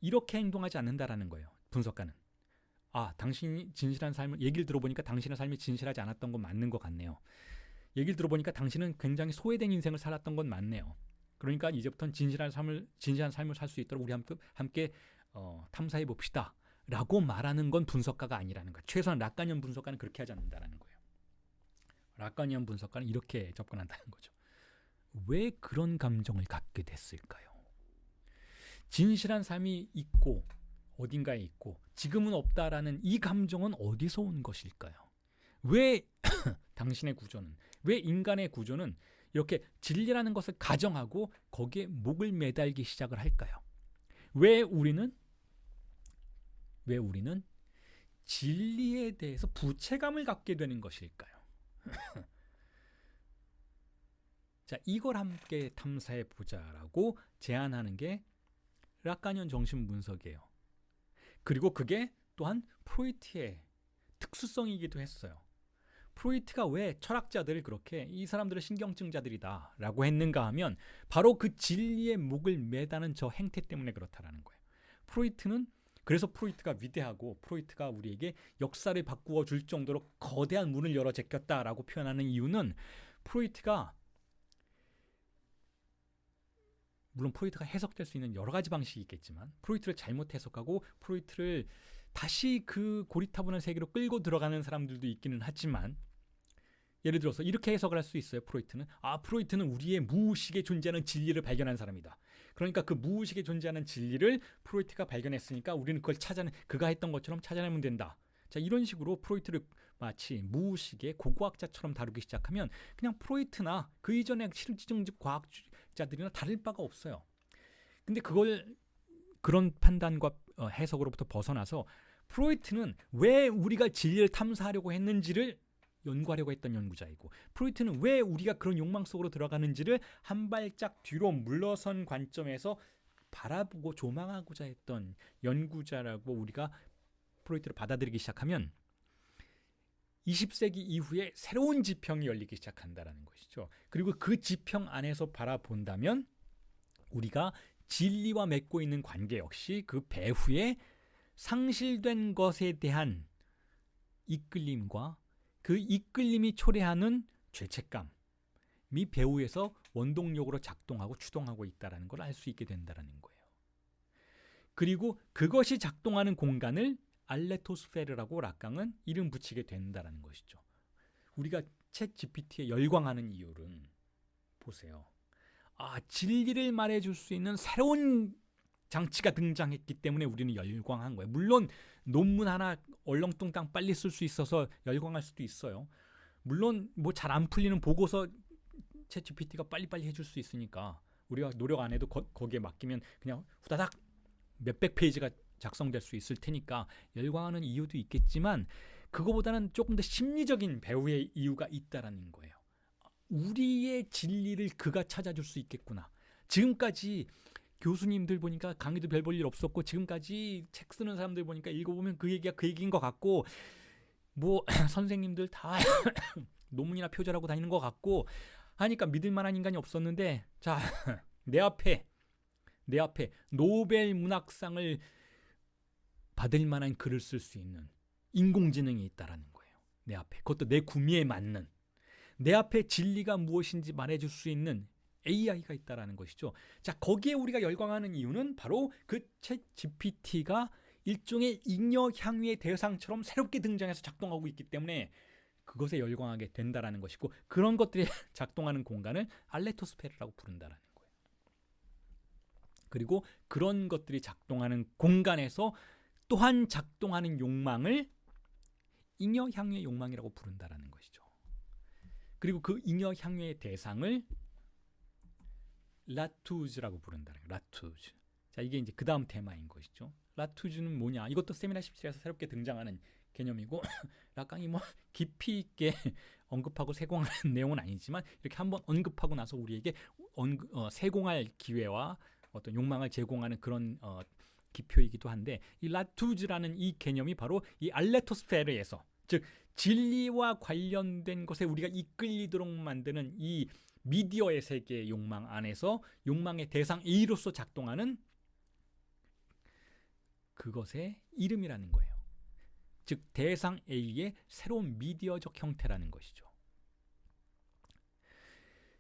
이렇게 행동하지 않는다라는 거예요. 분석가는. 당신이 진실한 삶을, 얘기를 들어보니까 당신의 삶이 진실하지 않았던 건 맞는 것 같네요. 얘기를 들어보니까 당신은 굉장히 소외된 인생을 살았던 건 맞네요. 그러니까 이제부터는 진실한 삶을 살 수 있도록 우리 함께 탐사해 봅시다 라고 말하는 건 분석가가 아니라는 거예요. 최소한 락가니안 분석가는 그렇게 하지 않는다는 거예요. 락가니안 분석가는 이렇게 접근한다는 거죠. 왜 그런 감정을 갖게 됐을까요? 진실한 삶이 있고 어딘가에 있고 지금은 없다라는 이 감정은 어디서 온 것일까요? 왜 당신의 구조는, 왜 인간의 구조는 이렇게 진리라는 것을 가정하고 거기에 목을 매달기 시작을 할까요? 왜 우리는 진리에 대해서 부채감을 갖게 되는 것일까요? 자, 이걸 함께 탐사해 보자라고 제안하는 게 락가니안 정신분석이에요. 그리고 그게 또한 프로이트의 특수성이기도 했어요. 프로이트가 왜 철학자들을 그렇게 이 사람들은 신경증자들이다 라고 했는가 하면 바로 그 진리의 목을 매다는 저 행태 때문에 그렇다라는 거예요. 그래서 프로이트가 위대하고 프로이트가 우리에게 역사를 바꾸어 줄 정도로 거대한 문을 열어 제꼈다라고 표현하는 이유는 물론 프로이트가 해석될 수 있는 여러 가지 방식이 있겠지만 프로이트를 잘못 해석하고 프로이트를 다시 그 고리타분한 세계로 끌고 들어가는 사람들도 있기는 하지만, 예를 들어서 이렇게 해석을 할 수 있어요. 프로이트는 우리의 무의식에 존재하는 진리를 발견한 사람이다. 그러니까 그 무의식에 존재하는 진리를 프로이트가 발견했으니까 우리는 그가 했던 것처럼 찾아내면 된다. 자, 이런 식으로 프로이트를 마치 무의식의 고고학자처럼 다루기 시작하면 그냥 프로이트나 그 이전의 실증적 과학자들이나 다를 바가 없어요. 근데 그런 판단과 해석으로부터 벗어나서 프로이트는 왜 우리가 진리를 탐사하려고 했는지를 연구하려고 했던 연구자이고, 프로이트는 왜 우리가 그런 욕망 속으로 들어가는지를 한 발짝 뒤로 물러선 관점에서 바라보고 조망하고자 했던 연구자라고 우리가 프로이트를 받아들이기 시작하면 20세기 이후에 새로운 지평이 열리기 시작한다는 것이죠. 그리고 그 지평 안에서 바라본다면 우리가 진리와 맺고 있는 관계 역시 그 배후에 상실된 것에 대한 이끌림과 그 이끌림이 초래하는 죄책감이 배후에서 원동력으로 작동하고 추동하고 있다는 걸 알 수 있게 된다는 거예요. 그리고 그것이 작동하는 공간을 알레토스페르라고 락강은 이름 붙이게 된다는 것이죠. 우리가 챗 GPT에 열광하는 이유는 보세요. 진리를 말해줄 수 있는 새로운 장치가 등장했기 때문에 우리는 열광한 거예요. 물론 논문 하나 얼렁뚱땅 빨리 쓸 수 있어서 열광할 수도 있어요. 물론 뭐 잘 안 풀리는 보고서 챗 GPT가 빨리빨리 해줄 수 있으니까 우리가 노력 안 해도 거기에 맡기면 그냥 후다닥 몇백 페이지가 작성될 수 있을 테니까 열광하는 이유도 있겠지만, 그거보다는 조금 더 심리적인 배후의 이유가 있다라는 거예요. 우리의 진리를 그가 찾아줄 수 있겠구나. 지금까지 교수님들 보니까 강의도 별 볼 일 없었고, 지금까지 책 쓰는 사람들 보니까 읽어보면 그 얘기가 그 얘기인 것 같고, 뭐 선생님들 다 논문이나 표절하고 다니는 것 같고 하니까 믿을 만한 인간이 없었는데, 자, 내 앞에 노벨 문학상을 받을 만한 글을 쓸 수 있는 인공지능이 있다라는 거예요. 내 앞에. 그것도 내 구미에 맞는, 내 앞에 진리가 무엇인지 말해줄 수 있는 AI가 있다라는 것이죠. 자, 거기에 우리가 열광하는 이유는 바로 그 챗 GPT가 일종의 잉여 향유의 대상처럼 새롭게 등장해서 작동하고 있기 때문에 그것에 열광하게 된다라는 것이고, 그런 것들이 작동하는 공간을 알레토스페르라고 부른다라는 거예요. 그리고 그런 것들이 작동하는 공간에서 또한 작동하는 욕망을 잉여 향유의 욕망이라고 부른다라는 것이죠. 그리고 그 잉여 향유의 대상을 라투즈라고 부른다는 거예요. 라투즈. 자, 이게 이제 그 다음 테마인 것이죠. 라투즈는 뭐냐? 이것도 세미나 17에서 새롭게 등장하는 개념이고 락강이 뭐 깊이 있게 언급하고 세공하는 내용은 아니지만 이렇게 한번 언급하고 나서 우리에게 세공할 기회와 어떤 욕망을 제공하는 그런 기표이기도 한데, 이 라투즈라는 이 개념이 바로 이 알레토스페르에서, 즉 진리와 관련된 것에 우리가 이끌리도록 만드는 이 미디어의 세계의 욕망 안에서 욕망의 대상 A로서 작동하는 그것의 이름이라는 거예요. 즉 대상 A의 새로운 미디어적 형태라는 것이죠.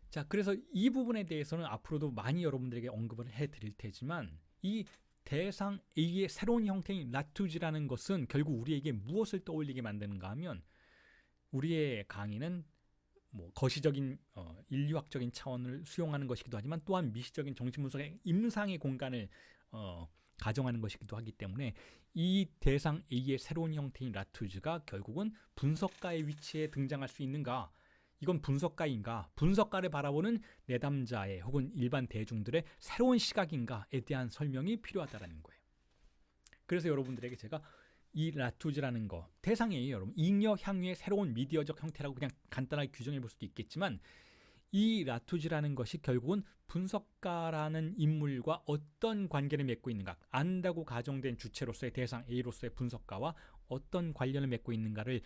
자, 그래서 이 부분에 대해서는 앞으로도 많이 여러분들에게 언급을 해드릴 테지만, 이 대상 A의 새로운 형태인 라투즈라는 것은 결국 우리에게 무엇을 떠올리게 만드는가 하면, 우리의 강의는 뭐 거시적인 인류학적인 차원을 수용하는 것이기도 하지만 또한 미시적인 정신분석의 임상의 공간을 가정하는 것이기도 하기 때문에, 이 대상 A의 새로운 형태인 라투즈가 결국은 분석가의 위치에 등장할 수 있는가, 이건 분석가인가, 분석가를 바라보는 내담자의 혹은 일반 대중들의 새로운 시각인가에 대한 설명이 필요하다는 거예요. 그래서 여러분들에게 제가 이 라투즈라는 거, 대상이에요 여러분. 잉여 향유의 새로운 미디어적 형태라고 그냥 간단하게 규정해 볼 수도 있겠지만, 이 라투즈라는 것이 결국은 분석가라는 인물과 어떤 관계를 맺고 있는가, 안다고 가정된 주체로서의 대상 A로서의 분석가와 어떤 관련을 맺고 있는가를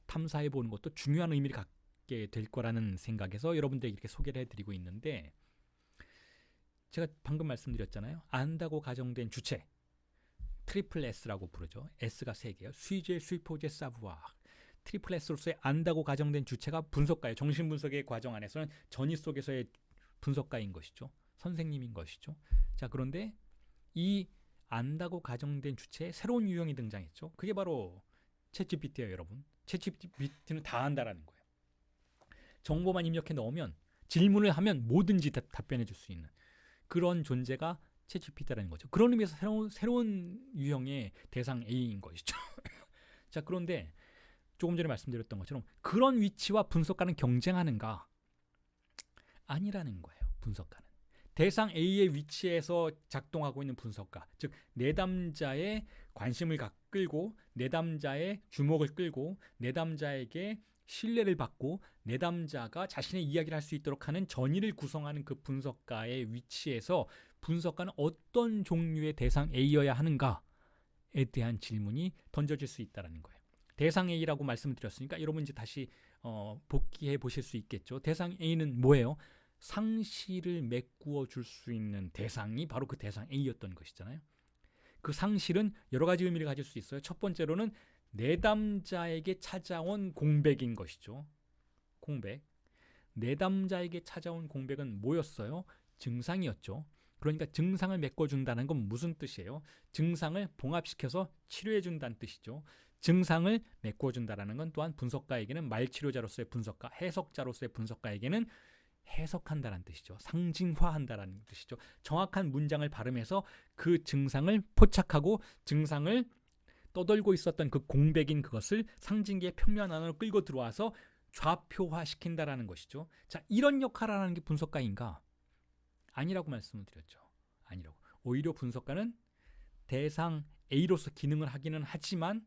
탐사해 보는 것도 중요한 의미를 갖게 될 거라는 생각에서 여러분들에게 이렇게 소개를 해드리고 있는데, 제가 방금 말씀드렸잖아요. 안다고 가정된 주체, 트리플 S라고 부르죠. S가 3개예요. 수이제, 수이포제, 사부아. 트리플 S로서의 안다고 가정된 주체가 분석가예요. 정신분석의 과정 안에서는 전이 속에서의 분석가인 것이죠. 선생님인 것이죠. 자, 그런데 이 안다고 가정된 주체에 새로운 유형이 등장했죠. 그게 바로 챗GPT예요, 여러분. 챗GPT는 다 안다라는 거예요. 정보만 입력해 넣으면 질문을 하면 뭐든지 답변해 줄 수 있는 그런 존재가 챗GPT라는 거죠. 그런 의미에서 새로운 유형의 대상 A인 것이죠. 자, 그런데 조금 전에 말씀드렸던 것처럼 그런 위치와 분석가는 경쟁하는가? 아니라는 거예요. 분석가는 대상 A의 위치에서 작동하고 있는 분석가, 즉 내담자의 관심을 끌고 내담자의 주목을 끌고 내담자에게 신뢰를 받고 내담자가 자신의 이야기를 할 수 있도록 하는 전의를 구성하는 그 분석가의 위치에서 분석가는 어떤 종류의 대상 A여야 하는가에 대한 질문이 던져질 수 있다는 거예요. 대상 A라고 말씀을 드렸으니까 여러분 이제 다시 복기해 보실 수 있겠죠. 대상 A는 뭐예요? 상실을 메꾸어 줄 수 있는 대상이 바로 그 대상 A였던 것이잖아요. 그 상실은 여러 가지 의미를 가질 수 있어요. 첫 번째로는 내담자에게 찾아온 공백인 것이죠. 공백. 내담자에게 찾아온 공백은 뭐였어요? 증상이었죠. 그러니까 증상을 메꿔준다는 건 무슨 뜻이에요? 증상을 봉합시켜서 치료해준다는 뜻이죠. 증상을 메꿔준다는 건 또한 분석가에게는 말치료자로서의 분석가, 해석자로서의 분석가에게는 해석한다는 뜻이죠. 상징화한다는 뜻이죠. 정확한 문장을 발음해서 그 증상을 포착하고 증상을 떠돌고 있었던 그 공백인 그것을 상징계의 평면 안으로 끌고 들어와서 좌표화시킨다라는 것이죠. 자, 이런 역할을 하는 게 분석가인가? 아니라고 말씀을 드렸죠. 아니라고. 오히려 분석가는 대상 A로서 기능을 하기는 하지만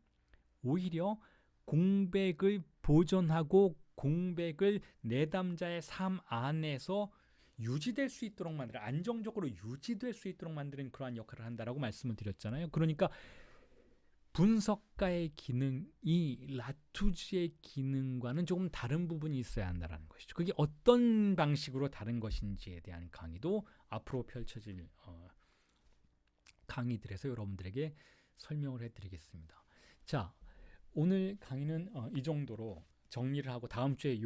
오히려 공백을 보존하고 공백을 내담자의 삶 안에서 유지될 수 있도록 만드는, 안정적으로 유지될 수 있도록 만드는 그러한 역할을 한다라고 말씀을 드렸잖아요. 그러니까 분석가의 기능이 라투지의 기능과는 조금 다른 부분이 있어야 한다는 것이죠. 그게 어떤 방식으로 다른 것인지에 대한 강의도 앞으로 펼쳐질 강의들에서 여러분들에게 설명을 해드리겠습니다. 자, 오늘 강의는 이 정도로 정리를 하고 다음 주에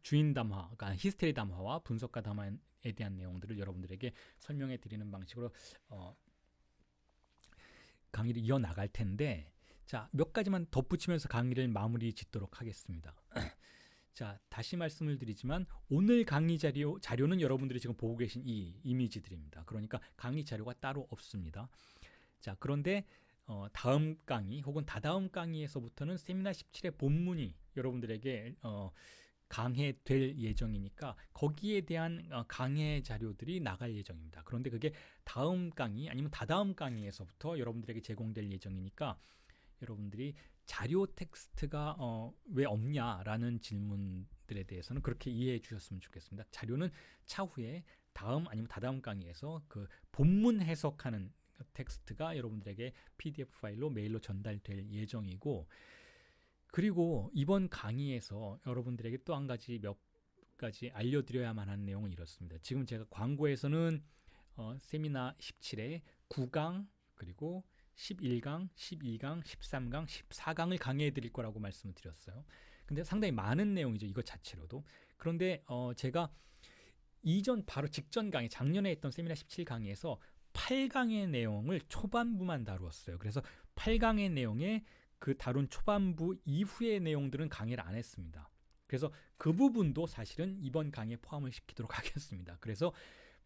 주인 담화, 그러니까 히스테리 담화와 분석가 담화에 대한 내용들을 여러분들에게 설명해 드리는 방식으로 강의를 이어나갈 텐데, 자, 몇 가지만 덧붙이면서 강의를 마무리 짓도록 하겠습니다. 자, 다시 말씀을 드리지만 오늘 강의 자료는 여러분들이 지금 보고 계신 이 이미지들입니다. 그러니까 강의 자료가 따로 없습니다. 자, 그런데 다음 강의 혹은 다다음 강의에서부터는 세미나 17의 본문이 여러분들에게 강해될 예정이니까 거기에 대한 강해 자료들이 나갈 예정입니다. 그런데 그게 다음 강의 아니면 다다음 강의에서부터 여러분들에게 제공될 예정이니까 여러분들이 자료 텍스트가 왜 없냐라는 질문들에 대해서는 그렇게 이해해 주셨으면 좋겠습니다. 자료는 차후에 다음 아니면 다다음 강의에서 그 본문 해석하는 텍스트가 여러분들에게 PDF 파일로 메일로 전달될 예정이고, 그리고 이번 강의에서 여러분들에게 또 한 가지 몇 가지 알려드려야만 하는 내용은 이렇습니다. 지금 제가 광고에서는 세미나 17의 9강 그리고 11강, 12강, 13강, 14강을 강의해 드릴 거라고 말씀을 드렸어요. 근데 상당히 많은 내용이죠, 이것 자체로도. 그런데 제가 바로 직전 강의, 작년에 했던 세미나 17 강의에서 8강의 내용을 초반부만 다루었어요. 그래서 8강의 내용에 그 다룬 초반부 이후의 내용들은 강의를 안 했습니다. 그래서 그 부분도 사실은 이번 강의에 포함을 시키도록 하겠습니다. 그래서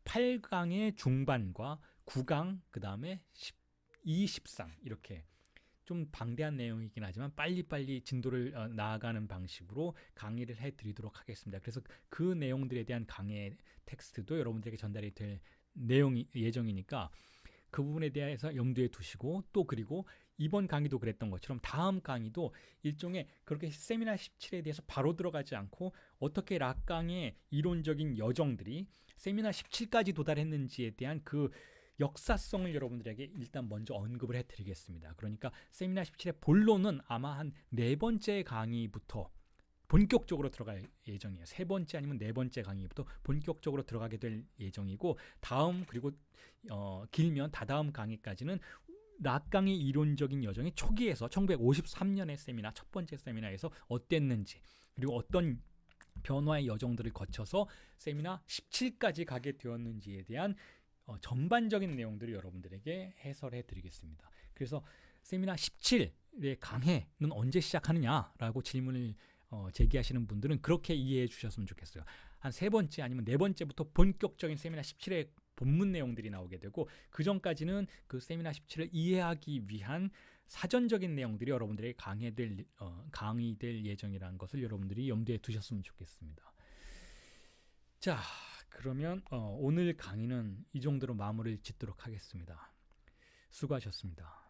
8강의 중반과 9강, 그 다음에 13 이렇게 좀 방대한 내용이긴 하지만 빨리빨리 진도를 나아가는 방식으로 강의를 해드리도록 하겠습니다. 그래서 그 내용들에 대한 강의 텍스트도 여러분들에게 전달이 될 예정이니까 그 부분에 대해서 염두에 두시고, 또 그리고 이번 강의도 그랬던 것처럼 다음 강의도 일종의 그렇게 세미나 17에 대해서 바로 들어가지 않고 어떻게 락강의 이론적인 여정들이 세미나 17까지 도달했는지에 대한 그 역사성을 여러분들에게 일단 먼저 언급을 해드리겠습니다. 그러니까 세미나 17의 본론은 아마 한 4번째 강의부터 본격적으로 들어갈 예정이에요. 3번째 아니면 4번째 강의부터 본격적으로 들어가게 될 예정이고, 다음 그리고 길면 다다음 강의까지는 락강의 이론적인 여정이 초기에서 1953년의 세미나, 첫 번째 세미나에서 어땠는지, 그리고 어떤 변화의 여정들을 거쳐서 세미나 17까지 가게 되었는지에 대한 전반적인 내용들을 여러분들에게 해설해 드리겠습니다. 그래서 세미나 17의 강해는 언제 시작하느냐라고 질문을 제기하시는 분들은 그렇게 이해해 주셨으면 좋겠어요. 한 세 번째 아니면 네 번째부터 본격적인 세미나 17의 본문 내용들이 나오게 되고, 그 전까지는 그 세미나 17을 이해하기 위한 사전적인 내용들이 여러분들에게 강의될 예정이라는 것을 여러분들이 염두에 두셨으면 좋겠습니다. 자, 그러면 오늘 강의는 이 정도로 마무리를 짓도록 하겠습니다. 수고하셨습니다.